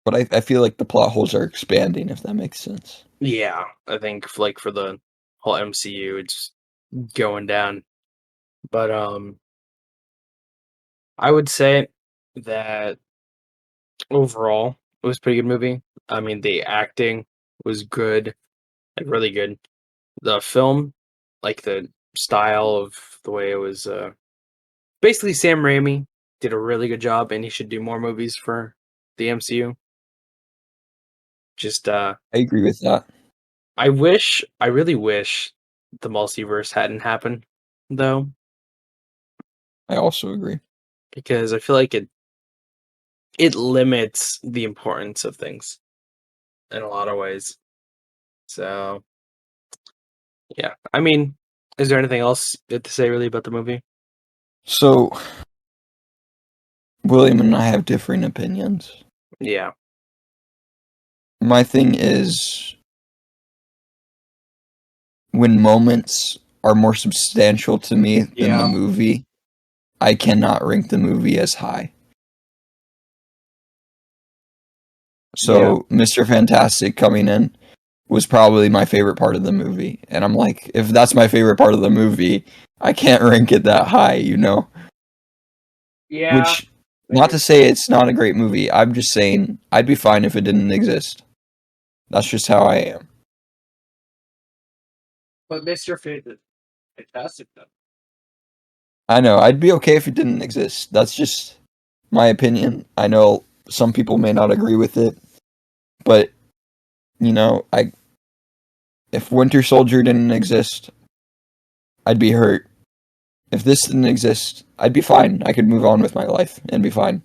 But I feel like the plot holes are expanding, if that makes sense. Yeah, I think like for the whole MCU, it's going down. But I would say that overall it was a pretty good movie. I mean, the acting was good, like really good. The film, like the style of the way it was, basically Sam Raimi did a really good job, and he should do more movies for the MCU. Just, I agree with that. I really wish the multiverse hadn't happened, though, I also agree. because I feel like it limits the importance of things in a lot of ways. So yeah, I mean, is there anything else you have to say really about the movie? So William and I have differing opinions. Yeah, My thing is when moments are more substantial to me than the yeah, movie, I cannot rank the movie as high. yeah. So Mr. Fantastic coming in was probably my favorite part of the movie. And I'm like, if that's my favorite part of the movie, I can't rank it that high, you know? Yeah, Which, not maybe. to say it's not a great movie, I'm just saying I'd be fine if it didn't exist. That's just how I am. But Mr. Fantastic though. I know, I'd be okay if it didn't exist. That's just my opinion. I know some people may not agree with it, but you know, I if Winter Soldier didn't exist, I'd be hurt. If this didn't exist, I'd be fine. I could move on with my life and be fine.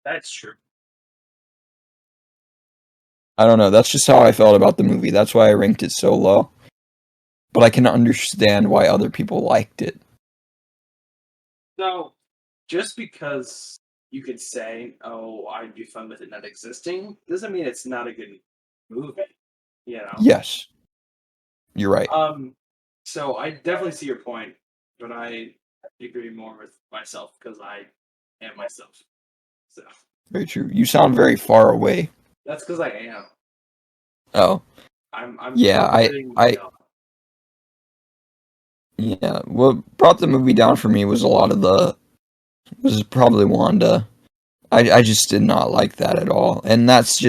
That's true. I don't know. That's just how I felt about the movie. That's why I ranked it so low. But I can understand why other people liked it. So, just because you could say, "Oh, I'd be fine with it not existing," doesn't mean it's not a good movie. You know. Yes, you're right. Um. So I definitely see your point, but I agree more with myself because I am myself. So Very true. You sound very far away. that's because I am. Oh, I'm yeah. celebrating my I, yeah. What brought the movie down for me was a lot of the was probably Wanda. I just did not like that at all. And that's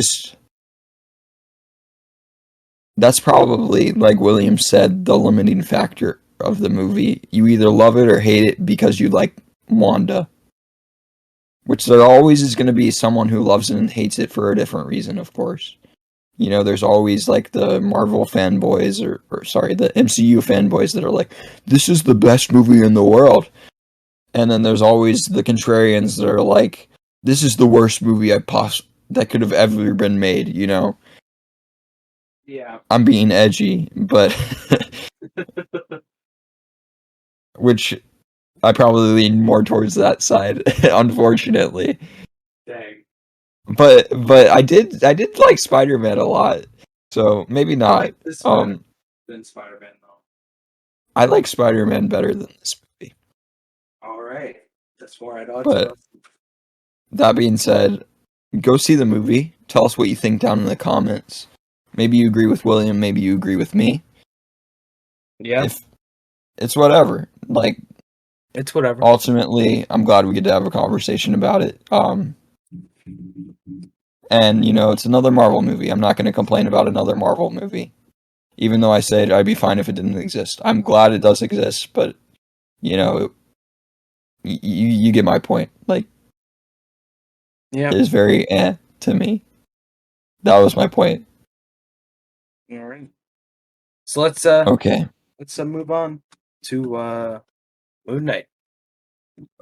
probably, like William said, the limiting factor of the movie. You either love it or hate it because you like Wanda. Which there always is going to be someone who loves it and hates it for a different reason, of course. You know, there's always like the Marvel fanboys, or sorry, the MCU fanboys that are like, this is the best movie in the world. And then there's always the contrarians that are like, this is the worst movie that could have ever been made, you know? Yeah. I'm being edgy, but which I probably lean more towards that side, unfortunately. Dang. But I did like Spider-Man a lot. So maybe I not. like this better than Spider-Man, though. I like Spider-Man better than this movie. All right. That's where I ought to But that being said, go see the movie. Tell us what you think down in the comments. Maybe you agree with William, maybe you agree with me. Yeah. If it's whatever. Like, It's whatever. ultimately, I'm glad we get to have a conversation about it. And you know, it's another Marvel movie. I'm not going to complain about another Marvel movie. Even though I said I'd be fine if it didn't exist. I'm glad it does exist, but you know, you get my point. Like, Yeah. it is very to me. That was my point. All right. So Okay. let's move on to Moon Knight.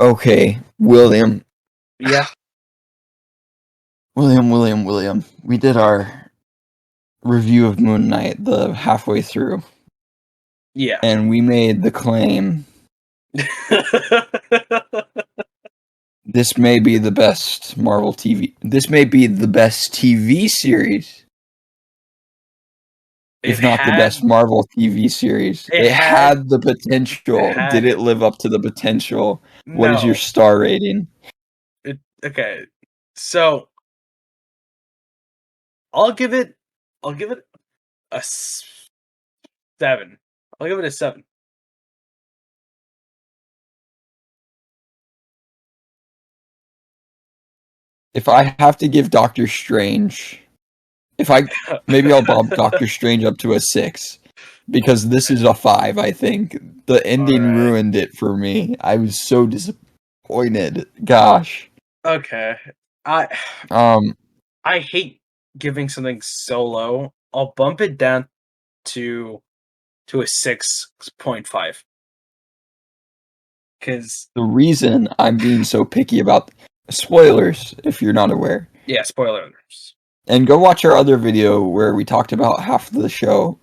Okay, William. Yeah. William. We did our review of Moon Knight the halfway through, Yeah. and we made the claim this may be the best Marvel TV. This may be the best TV series, if not the best Marvel TV series. It had the potential. Did it live up to the potential? What is your No. star rating? Okay. So I'll give it a 7. I'll give it a 7. If I have to give Doctor Strange, maybe I'll bump Doctor Strange up to a 6 because this is a 5. I think the ending Alright. ruined it for me. I was so disappointed. Gosh. Okay. Um. I hate giving something so low. I'll bump it down to a 6.5. Cause The reason I'm being so picky about spoilers, if you're not aware, yeah, spoiler alerts. and go watch our other video where we talked about half of the show,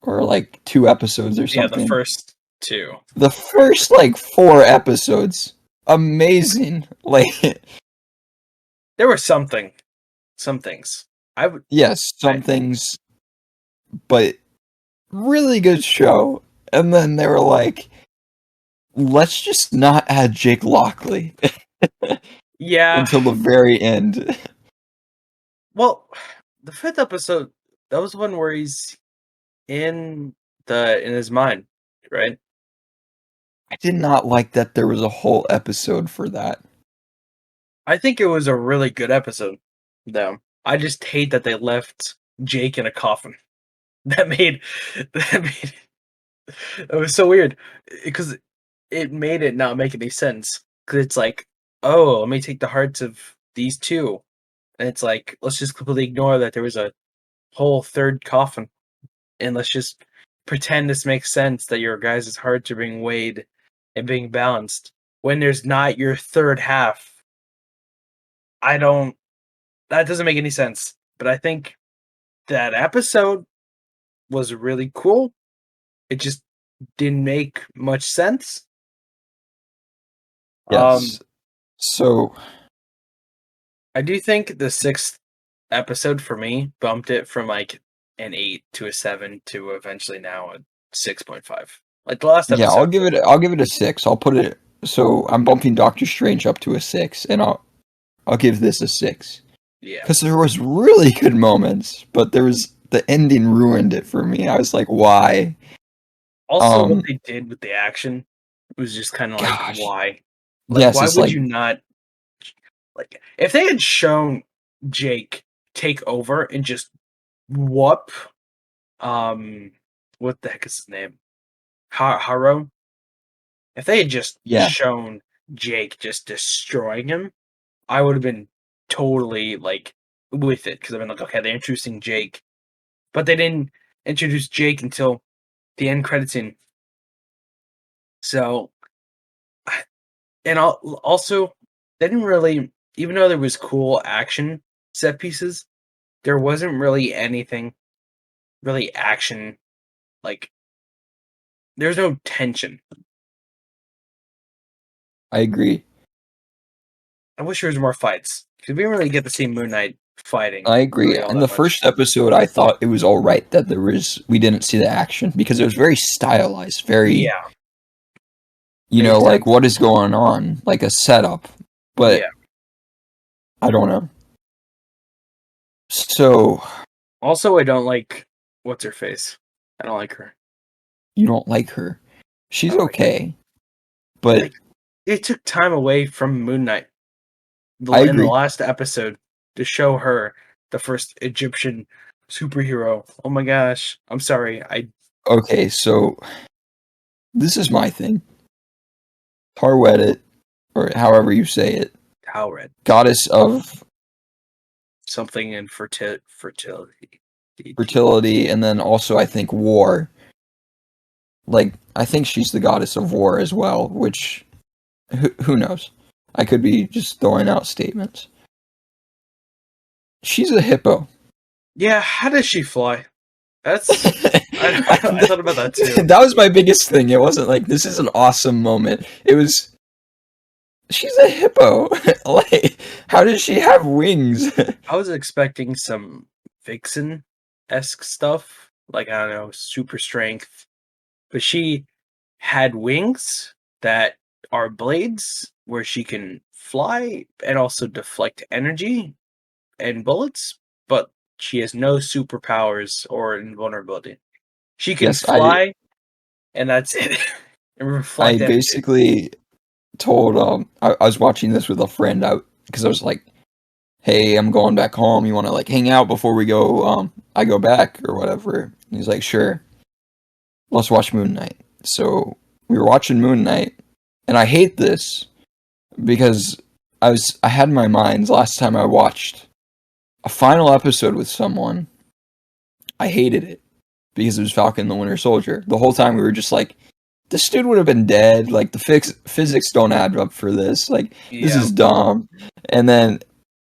or like 2 episodes or Yeah, the something. first 2. The first like 4 episodes, amazing. Like, There were some things. yes, some things, but really good show. And then they were like, let's just not add Jake Lockley Yeah. until the very end. Well, the 5th episode, that was one where he's in his mind, right? I did not like that there was a whole episode for that. I think it was a really good episode, though. I just hate that they left Jake in a coffin. That made it was so weird because it made it not make any sense. Because it's like, oh, let me take the hearts of these two, and it's like, let's just completely ignore that there was a whole third coffin, and let's just pretend this makes sense that your guys' hearts are being weighed and being balanced when there's not your third half. I don't. That doesn't make any sense. But I think that episode was really cool. It just didn't make much sense. Yes. So, I do think the 6th episode for me bumped it from like an 8 to a 7 to eventually now a 6.5. Like the last yeah, episode. I'll give it a 6. I'll put it so I'm bumping Doctor Strange up to a 6, and I'll give this a 6. Yeah. Because there was really good moments, but the ending ruined it for me. I was like, why? Also, what they did with the action was just kind of like, why? Like, Yes, why it's would like, you not? Like if they had shown Jake take over and just whoop, what the heck is his name? Haro. If they had just Yeah, shown Jake just destroying him, I would have been totally like with it because I've been like, okay, they're introducing Jake, but they didn't introduce Jake until the end credits scene. So, and also, they didn't really, even though there was cool action set pieces, there wasn't really anything really action. Like, there's no tension. I agree. I wish there was more fights because we didn't really get to see Moon Knight fighting I agree. really all In the that much. first episode, I thought it was all right that we didn't see the action because it was very stylized, very, Yeah, makes like sense. what is going on, like a setup. But Yeah. I don't know. So Also, I don't like what's her face. I don't like her. you don't like her? I She's don't like her. okay, but Like it took time away from Moon Knight I in the agree. last episode to show her the first Egyptian superhero. Oh my gosh! I'm sorry. I Okay, so this is my thing. Tarwedet, or however you say it, Howred goddess of something in fertility. fertility, and then also I think war. Like I think she's the goddess of war as well, which who knows? I could be just throwing out statements. She's a hippo. Yeah, how does she fly? That's I thought about that too. That was my biggest thing. It wasn't like this is an awesome moment. It was she's a hippo. Like how does she have wings? I was expecting some Vixen-esque stuff, like I don't know, super strength, but she had wings that are blades where she can fly and also deflect energy and bullets, but she has no superpowers or invulnerability. She can Yes, I fly, and that's it, and I reflect energy. basically told I was watching this with a friend out because I was like, "Hey, I'm going back home. You want to like hang out before we go I go back or whatever." And he's like, "Sure. Let's watch Moon Knight." So, we were watching Moon Knight, and I hate this because I had in my mind last time I watched a final episode with someone. I hated it because it was Falcon and the Winter Soldier. The whole time we were just like, this dude would have been dead. Like the physics don't add up for this. Like this Yeah. is dumb. And then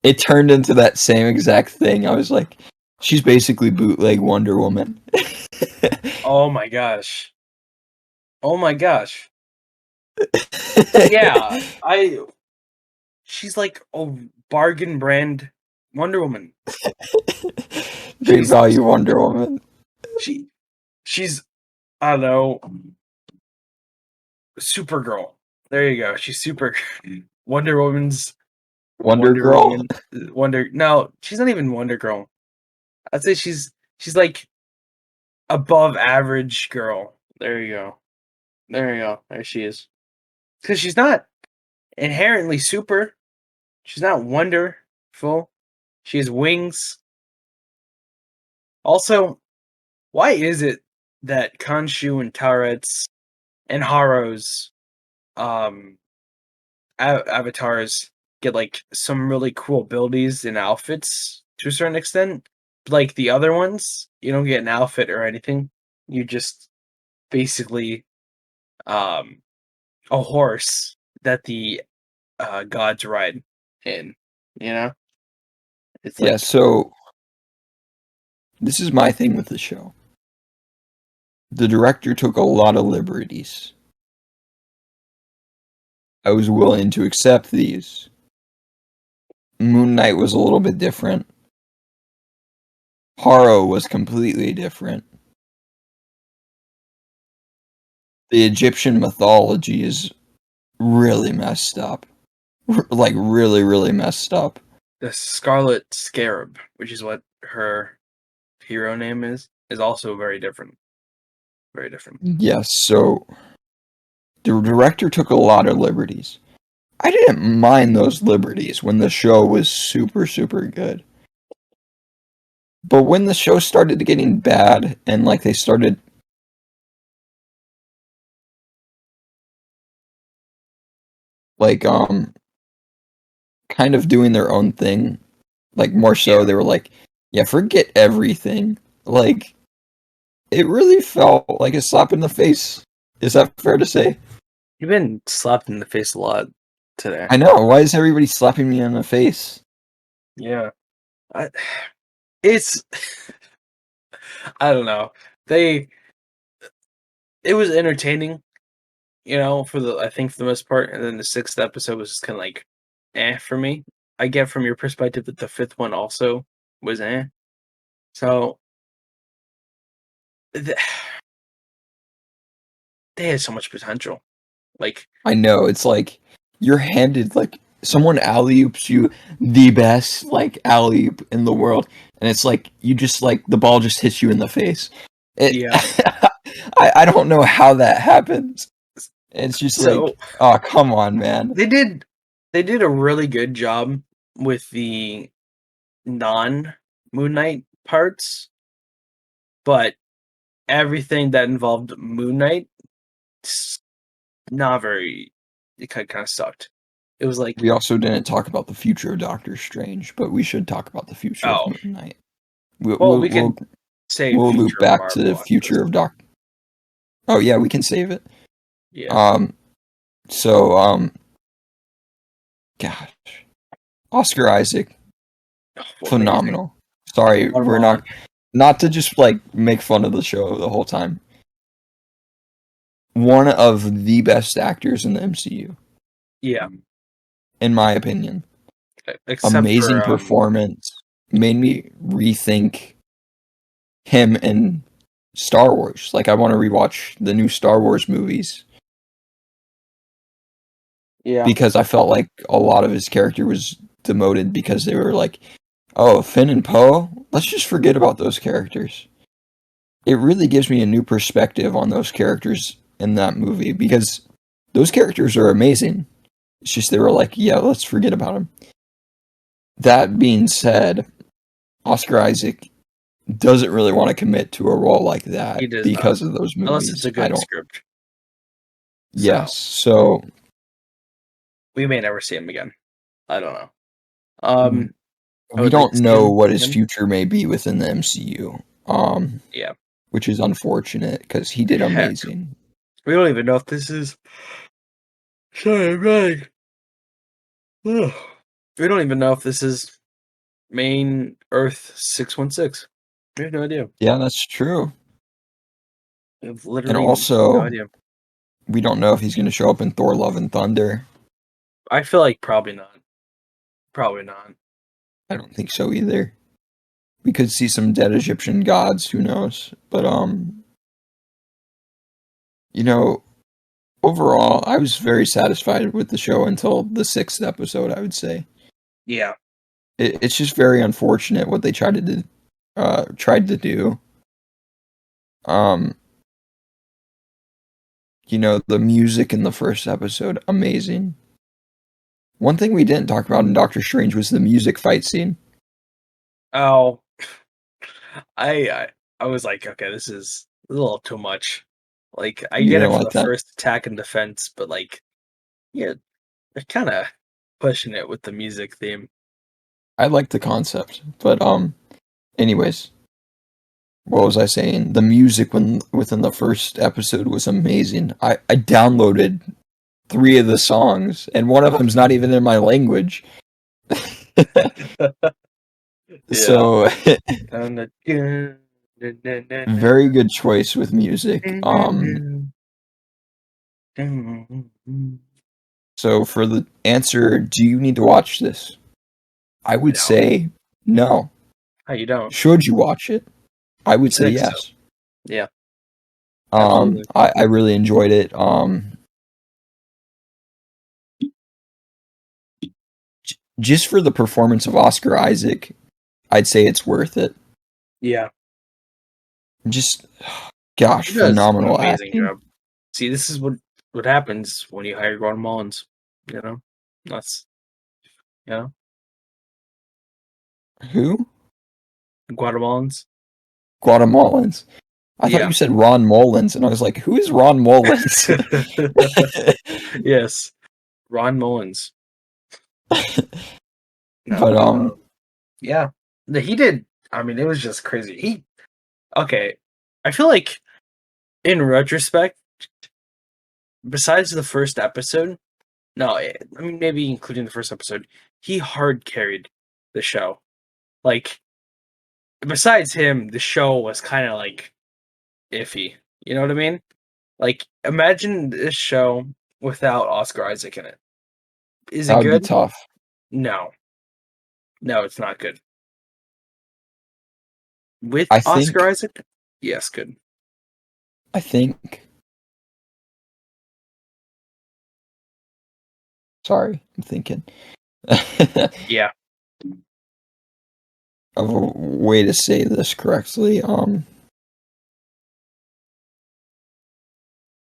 it turned into that same exact thing. I was like, she's basically bootleg Wonder Woman. Oh my gosh. Oh my gosh. Yeah, I. She's like a bargain brand Wonder Woman. Great She's value Wonder Woman. she she's I don't know, Supergirl. There you go. She's super Wonder Woman's Wonder Wonder Girl. Woman. Wonder. No, she's not even Wonder Girl. I'd say she's like above average girl. There you go. There you go. There she is. Because she's not inherently super. She's not wonderful. She has wings. Also, why is it that Khonshu and Taret's and Haro's um avatars get like some really cool abilities and outfits to a certain extent? Like the other ones, you don't get an outfit or anything. You just basically um a horse that the gods ride in. You know, it's Yeah, like so this is my thing with the show. The director took a lot of liberties. I was willing to accept these. Moon Knight was a little bit different. Haro was completely different. The Egyptian mythology is really messed up. Like, really, really messed up. the Scarlet Scarab, which is what her hero name is also very different. Very different. Yes, so the director took a lot of liberties. I didn't mind those liberties when the show was super, super good. But when the show started getting bad and like they started like kind of doing their own thing, like more so Yeah. they were like, yeah, forget everything. Like it really felt like a slap in the face. Is that fair to say? You've been slapped in the face a lot today. I know. Why is everybody slapping me in the face? Yeah. I, it's I don't know. They it was entertaining, for the I think for the most part, and then the sixth episode was just kind of like, for me. I get from your perspective that the fifth one also was eh. So th- they had so much potential. Like, I know. It's like you're handed like someone alley oops you the best like alley oop in the world, and it's like you just like the ball just hits you in the face. It. yeah. I don't know how that happens. It's just So like, oh come on, man. they did a really good job with the non Moon Knight parts, but everything that involved Moon Knight, not very. It kind of sucked. It was like, We also didn't talk about the future of Doctor Strange, but we should talk about the future of oh, Moon Knight. We'll well, we'll we we'll, can say we'll loop future of back to the Marvel after this. future of Doc. Oh yeah, we can save it. Yeah. Um. So gosh, Oscar Isaac, Oh, amazing. phenomenal. Sorry, we're Armand. not to just like make fun of the show the whole time. One of the best actors in the MCU, Yeah. in my opinion. Except Amazing for performance. Made me rethink him in Star Wars. Like I want to rewatch the new Star Wars movies yeah. because I felt like a lot of his character was demoted because they were like, "Oh, Finn and Poe, let's just forget about those characters." It really gives me a new perspective on those characters in that movie because those characters are amazing. It's just they were like, "Yeah, let's forget about them." That being said, Oscar Isaac doesn't really want to commit to a role like He that does not. because of those Unless it's movies. a I good don't. script. So Yes, so we may never see him again. I don't know. w- I we would like don't to see know him what his again. future may be within the MCU, Yeah. which is unfortunate because he did Heck. amazing. We don't even know if this is. Sorry, I'm dying. Ugh. We don't even know if this is main Earth 616. We have no idea. Yeah, that's true. We have And literally no also, idea. we don't know if he's going to show up in Thor: Love and Thunder. I feel like probably not. Probably not. I don't think so either. We could see some dead Egyptian gods. Who knows? But you know, overall, I was very satisfied with the show until the sixth episode. I would say Yeah. it's just very unfortunate what they tried to do. Um, the music in the first episode, amazing. One thing we didn't talk about in Doctor Strange was the music fight scene. Oh, I was like, okay, this is a little too much. Like, I You get didn't it for like the that? first attack and defense, but like, yeah, they're kind of pushing it with the music theme. I like the concept, but anyways, what was I saying? The music within the first episode was amazing. I downloaded three of the songs, and one of them's not even in my language. Yeah. So very good choice with music. So for the answer, do you need to watch this? I would No, say no. how you don't? Should you watch it? I would I say think so. yes. Yeah, absolutely. I really enjoyed it. Just for the performance of Oscar Isaac, I'd say it's worth it. Yeah, Just, gosh, he does an phenomenal amazing acting. job. See, this is what happens when you hire Ron Mullins. You know. That's yeah, Who? Guatemalans. Guatemalans. I thought Yeah. you said Ron Mullins, and I was like, who is Ron Mullins? Yes, Ron Mullins. No, But but yeah, he did. I mean, it was just crazy. Okay. I feel like in retrospect, besides the first episode, no, I mean maybe including the first episode, he hard carried the show. Like besides him, the show was kind of like iffy. You know what I mean? Like imagine this show without Oscar Isaac in it. Is that it would be good? tough. No, no, it's not good. With I Oscar think Isaac, yes, good. I think sorry, I'm thinking of Yeah, a way to say this correctly.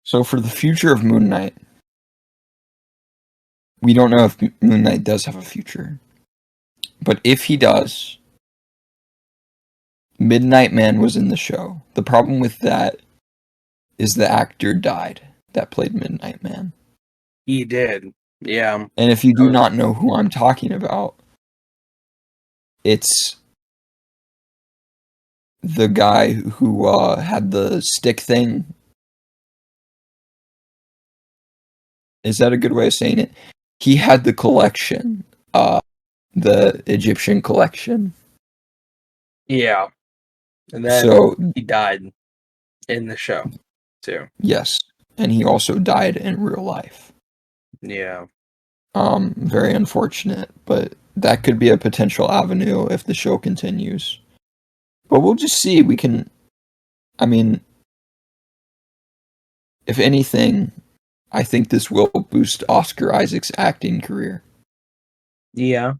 So for the future of Moon Knight, we don't know if Moon Knight does have a future. But if he does, Midnight Man was in the show. The problem with that is the actor died that played Midnight Man. he did. Yeah, And if you that do was not know who I'm talking about, it's the guy who had the stick thing. Is that a good way of saying it? He had the collection, the Egyptian collection. yeah. And then So he died in the show too. yes, and he also died in real life. Yeah, Very unfortunate, but that could be a potential avenue if the show continues. But we'll just see. We can, I mean, if anything, I think this will boost Oscar Isaac's acting career. yeah,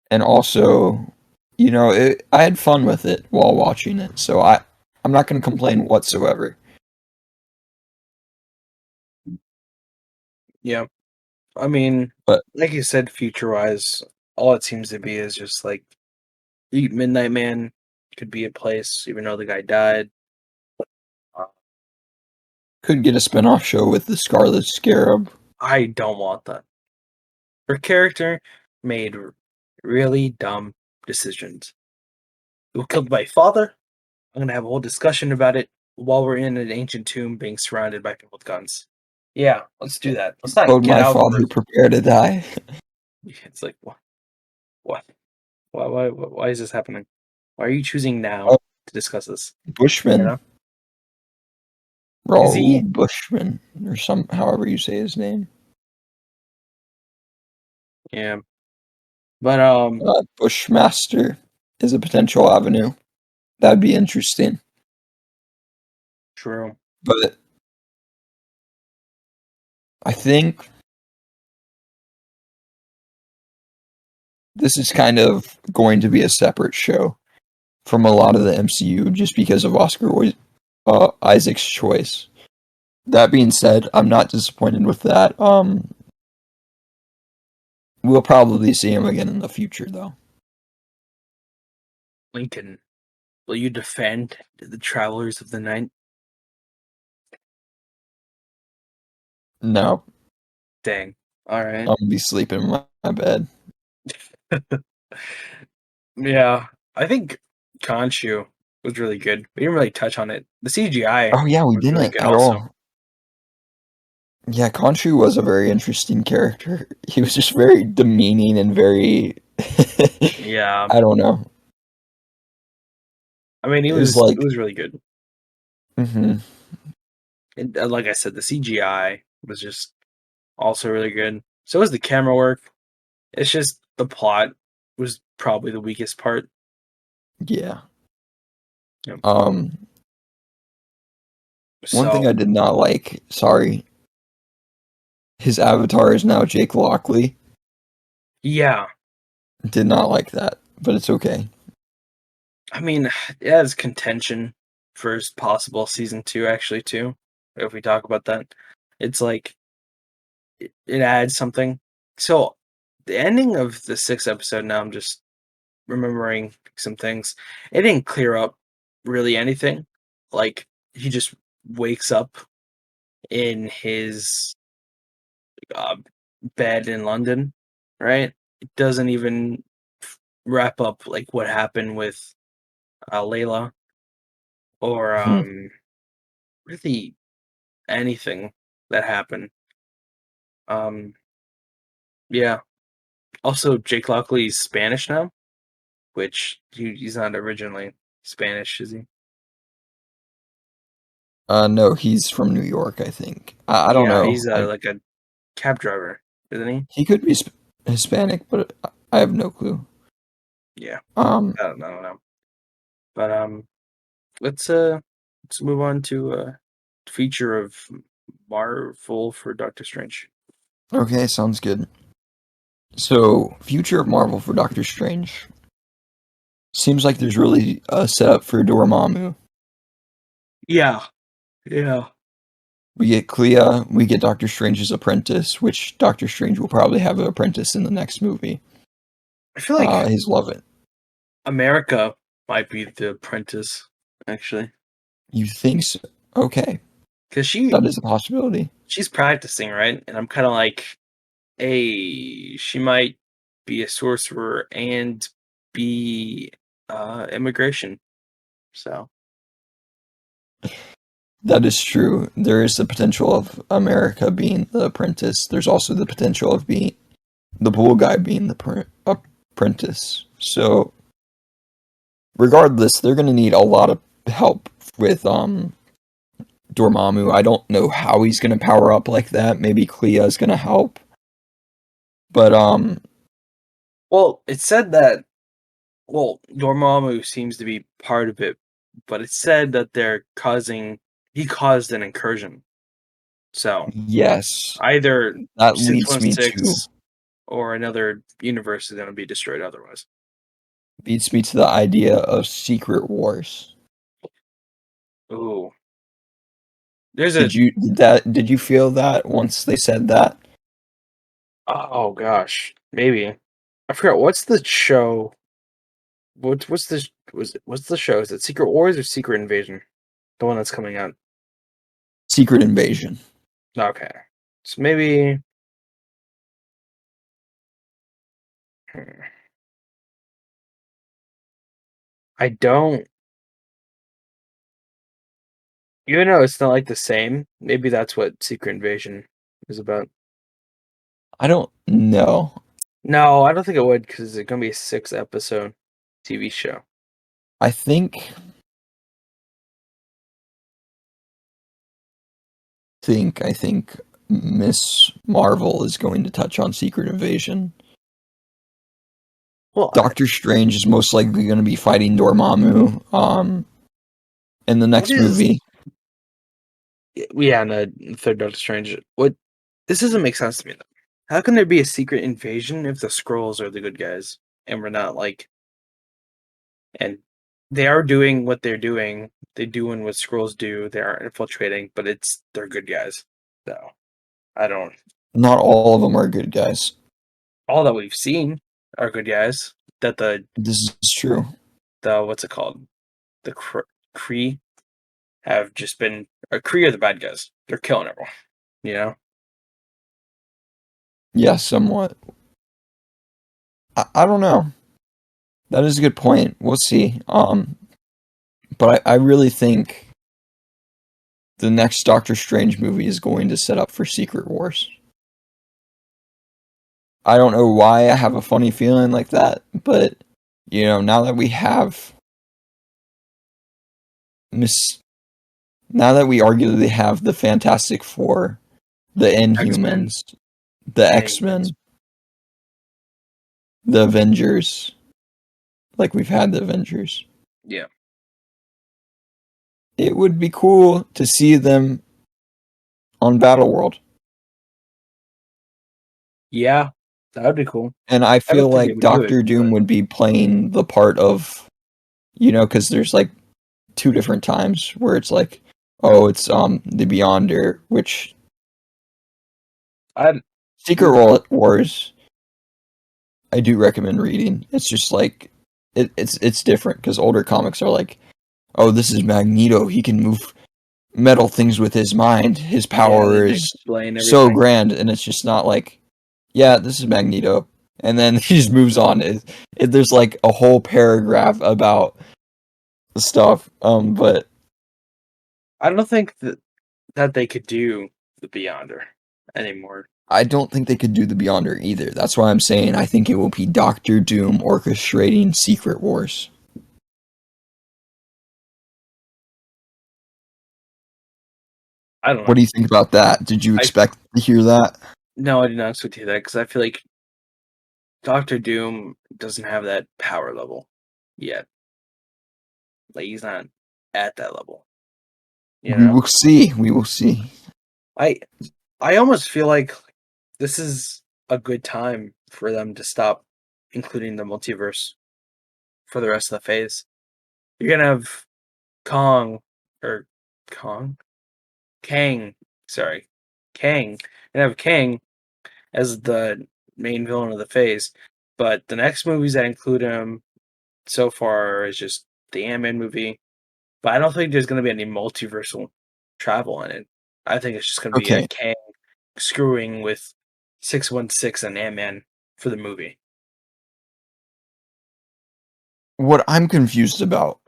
And also, I had fun with it while watching it, so I'm not going to complain whatsoever. yeah. I mean, But like you said, future wise, all it seems to be is just like Midnight Man could be a place, even though the guy died. Uh, could get a spin-off show with the Scarlet Scarab. I don't want that. Her character made really dumb decisions. Who killed my father? I'm gonna have a whole discussion about it while we're in an ancient tomb being surrounded by people with guns. Yeah, let's do that. Let's not Told get my out father, first. prepare to die. It's like what? What? Why is this happening? Why are you choosing now Oh, to discuss this? You Bushman. know? Is Raoul he? Bushman, or however you say his name. Yeah. But Bushmaster is a potential avenue. That'd be interesting. true. But I think this is kind of going to be a separate show from a lot of the MCU just because of Isaac's choice. That being said, I'm not disappointed with that. We'll probably see him again in the future, though. Lincoln, will you defend the travelers of the night? No, Dang. All right. I'll be sleeping in my bed. Yeah, I think Khonshu was really good. We didn't really touch on it. The CGI Oh yeah, we was really didn't good at also. all. Yeah, Khonshu was a very interesting character. He was just very demeaning and very Yeah. I don't know. I mean, It was it like was really good. mhm. And like I said, the CGI was just also really good. So was the camera work. It's just the plot was probably the weakest part. Yeah. Yep. Um One thing So I did not like, sorry, his avatar is now Jake Lockley. yeah, Did not like that, but it's okay. I mean, it has contention for possible season 2 actually too. If we talk about that, it's like it adds something. So the ending of the sixth episode. Now I'm just remembering some things. It didn't clear up really anything. Like he just wakes up in his uh, bed in London, right? It doesn't even wrap up like what happened with Layla or Hmm. really anything that happened. Um, yeah. Also, Jake Lockley's Spanish now, which he's not originally Spanish, is he? No, he's from New York, I think. I don't Yeah, know. he's like a cab driver, isn't he? He could be Hispanic, but I have no clue. Yeah, Um, I don't know. But let's move on to feature of Marvel for Doctor Strange. okay, sounds good. So, future of Marvel for Doctor Strange. Seems like there's really a setup for Dormammu. Yeah, yeah. We get Clea, we get Doctor Strange's apprentice, which Doctor Strange will probably have an apprentice in the next movie. I feel like He's love it. America might be the apprentice, actually, You think so? Okay, because that is a possibility. she's practicing, right? And I'm kind of like, hey, she might be a sorcerer and be immigration. So That is true. There is the potential of America being the apprentice. There's also the potential of being the pool guy being the apprentice. So, regardless, they're going to need a lot of help with Dormammu. I don't know how he's going to power up like that. Maybe Clea is going to help. But well, it said that Dormammu seems to be part of it, but it said that he caused an incursion. So yes, either that leads me to 616 or another universe is going to be destroyed otherwise. the idea of Secret Wars. Ooh, there's a Did you feel that once they said that? oh gosh, maybe I forgot what's the show. What's this? What's the show? Is it Secret Wars or Secret Invasion? The one that's coming out. Secret Invasion. Okay, so maybe. hmm, I don't. Even though it's not like the same, maybe that's what Secret Invasion is about. I don't know. No, I don't think it would because it's gonna be a 6 episode TV show. I think Miss Marvel is going to touch on Secret Invasion. Well, Doctor Strange is most likely going to be fighting Dormammu in the what next is movie. yeah, in the third Doctor Strange? What this doesn't make sense to me though. How can there be a secret invasion if the Skrulls are the good guys and we're not like and they are doing what they're doing. They're doing what Skrulls do. They are infiltrating, but they're good guys. So I don't. Not all of them are good guys. All that we've seen are good guys. That This is true. the what's it called? The Kree have just been Kree are the bad guys. They're killing everyone. You know. Yeah, somewhat. I don't know. That is a good point. We'll see. But I really think the next Doctor Strange movie is going to set up for Secret Wars. I don't know why I have a funny feeling like that, but now that we have Miss, now that we arguably have the Fantastic Four, the X-Men Inhumans, the and X Inhumans. Men, the Avengers, like we've had the Avengers, Yeah. it would be cool to see them on Battleworld. Yeah. That would be cool. And I I feel don't think they like would do it, Doctor Doom but would be playing the part of, because there's like two different times where it's like, oh, it's the Beyonder, which I Secret Wars, I do recommend reading. It's just like it's different because older comics are like, oh, this is Magneto. He can move metal things with his mind. His Yeah, power they is explain so everything. grand, and it's just not like, yeah, this is Magneto, and then he just moves on. There's like a whole paragraph about the stuff. But I don't think that they could do the Beyonder anymore. I don't think they could do the Beyonder either. That's why I'm saying I think it will be Doctor Doom orchestrating Secret Wars. I don't What know. do you think about that? Did you I expect to hear that? No, I did not expect to hear that because I feel like Doctor Doom doesn't have that power level yet. Like he's not at that level. You We know, will see. We will see. I I almost feel like this is a good time for them to stop including the multiverse for the rest of the phase. You're gonna have Kong or Kong Kang. Sorry, Kang. You're gonna have Kang as the main villain of the phase, but the next movies that include him so far is just the Ant-Man movie. But I don't think there's going to be any multiversal travel in it. I think it's just going to be a Okay. Kang screwing with 616 and Ant-Man for the movie. What I'm confused about,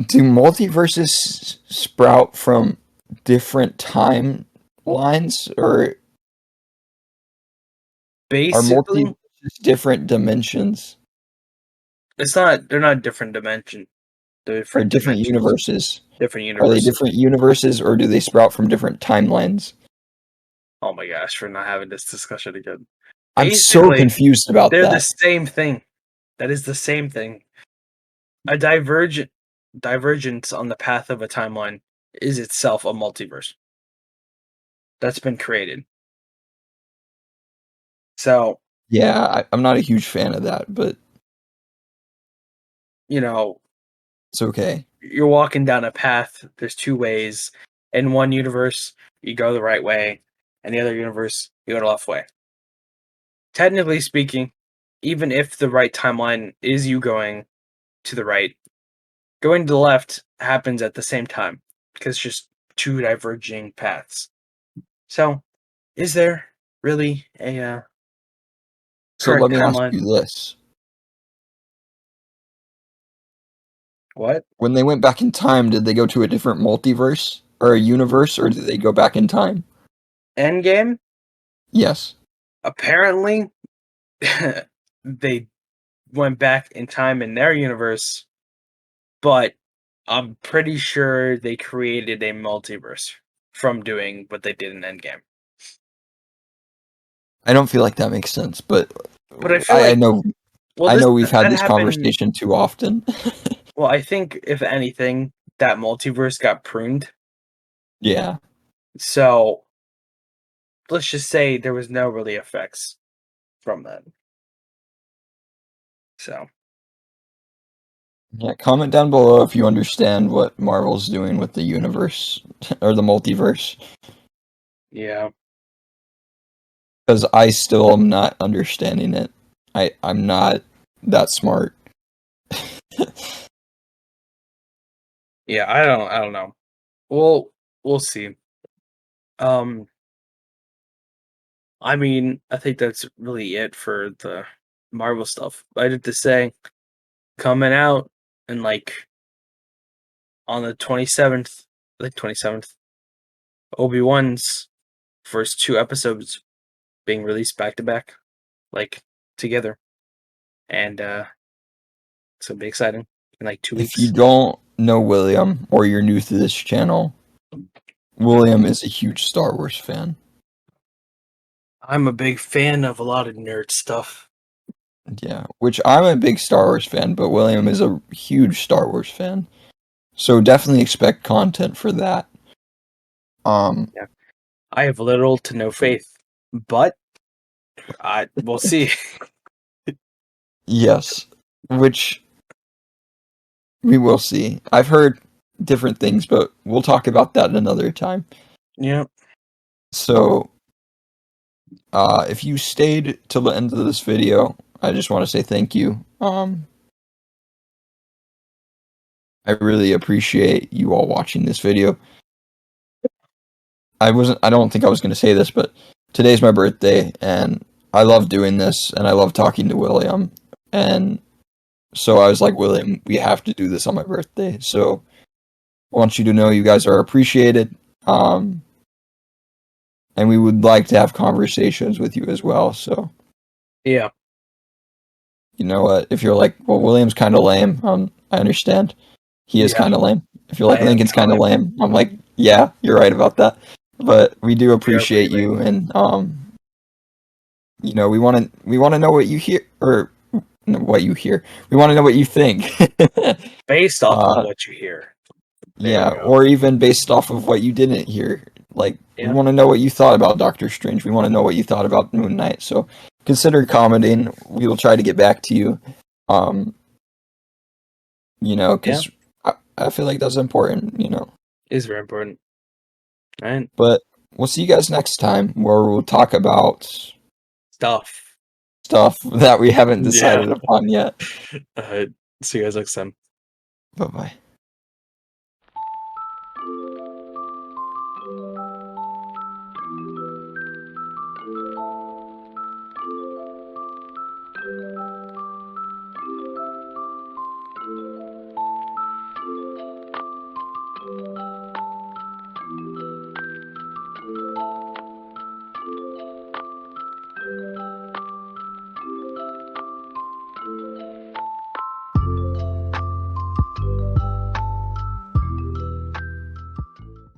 do multiverses sprout from different timelines, or are Basically, multiverses different dimensions they're not different dimension, or different different dimensions, universes? different Are they universes. different universes, or do they sprout from different timelines? Oh my gosh, we're not having this discussion again. I'm so Basically, confused about they're the that. same thing. That is the same thing. A divergence on the path of a timeline is itself a multiverse that's been created. So, Yeah, I'm not a huge fan of that, but you know, it's okay. you're walking down a path, there's two ways. In one universe, you go the right way, and the other universe, you go the left way. Technically speaking, even if the right timeline is you going to the right, going to the left happens at the same time because it's just two diverging paths. So, is there really a So let correct me ask timeline? you this. What? When they went back in time, did they go to a different multiverse or a universe, or did they go back in time? Endgame? Yes. Apparently, they went back in time in their universe, but I'm pretty sure they created a multiverse from doing what they did in Endgame. I don't feel like that makes sense, but But I feel I like, know well, I this know we've had that this happened. conversation too often. Well, I think if anything, that multiverse got pruned. Yeah. So let's just say there was no really effects from that. So Yeah, comment down below if you understand what Marvel's doing with the universe or the multiverse, yeah, because I still am not understanding it. I'm not that smart. yeah, I don't know. We'll see. Um, I mean, I think that's really it for the Marvel stuff. I did to say coming out and like on the 27th, like 27th, Obi-Wan's first two episodes being released back to back, like together. And it's gonna be exciting in like two If you weeks. don't know William or you're new to this channel, William is a huge Star Wars fan. I'm a big fan of a lot of nerd stuff. Yeah, which I'm a big Star Wars fan, but William is a huge Star Wars fan. So definitely expect content for that. Um, Yeah. I have little to no faith, but I we'll see. yes, which we will see. I've heard different things, but we'll talk about that another time. Yeah. So, if you stayed till the end of this video, I just want to say thank you. I really appreciate you all watching this video. I don't think I was going to say this, but today's my birthday, and I love doing this, and I love talking to William, and so I was like, William, we have to do this on my birthday. So I want you to know you guys are appreciated, and we would like to have conversations with you as well. So Yeah. you know what? If you're like, well, William's kind of lame, I understand. He is Yeah. kind of lame. If you're like, I am Lincoln's kind of kinda lame, I'm like, yeah, you're right about that. But we do appreciate pretty you, and you know, we want to know what you hear, or what you hear. We want to know what you think. based off of uh, what you hear. There yeah, we go. or even based off of what you didn't hear. Like, we Yeah. want to know what you thought about Doctor Strange. We want to know what you thought about Moon Knight. So consider commenting. We will try to get back to you. You know, because I feel like that's important. You know, Is very important. Right? but we'll see you guys next time, where we'll talk about Stuff. stuff that we haven't Yeah. decided upon yet. See you guys next time. Bye bye.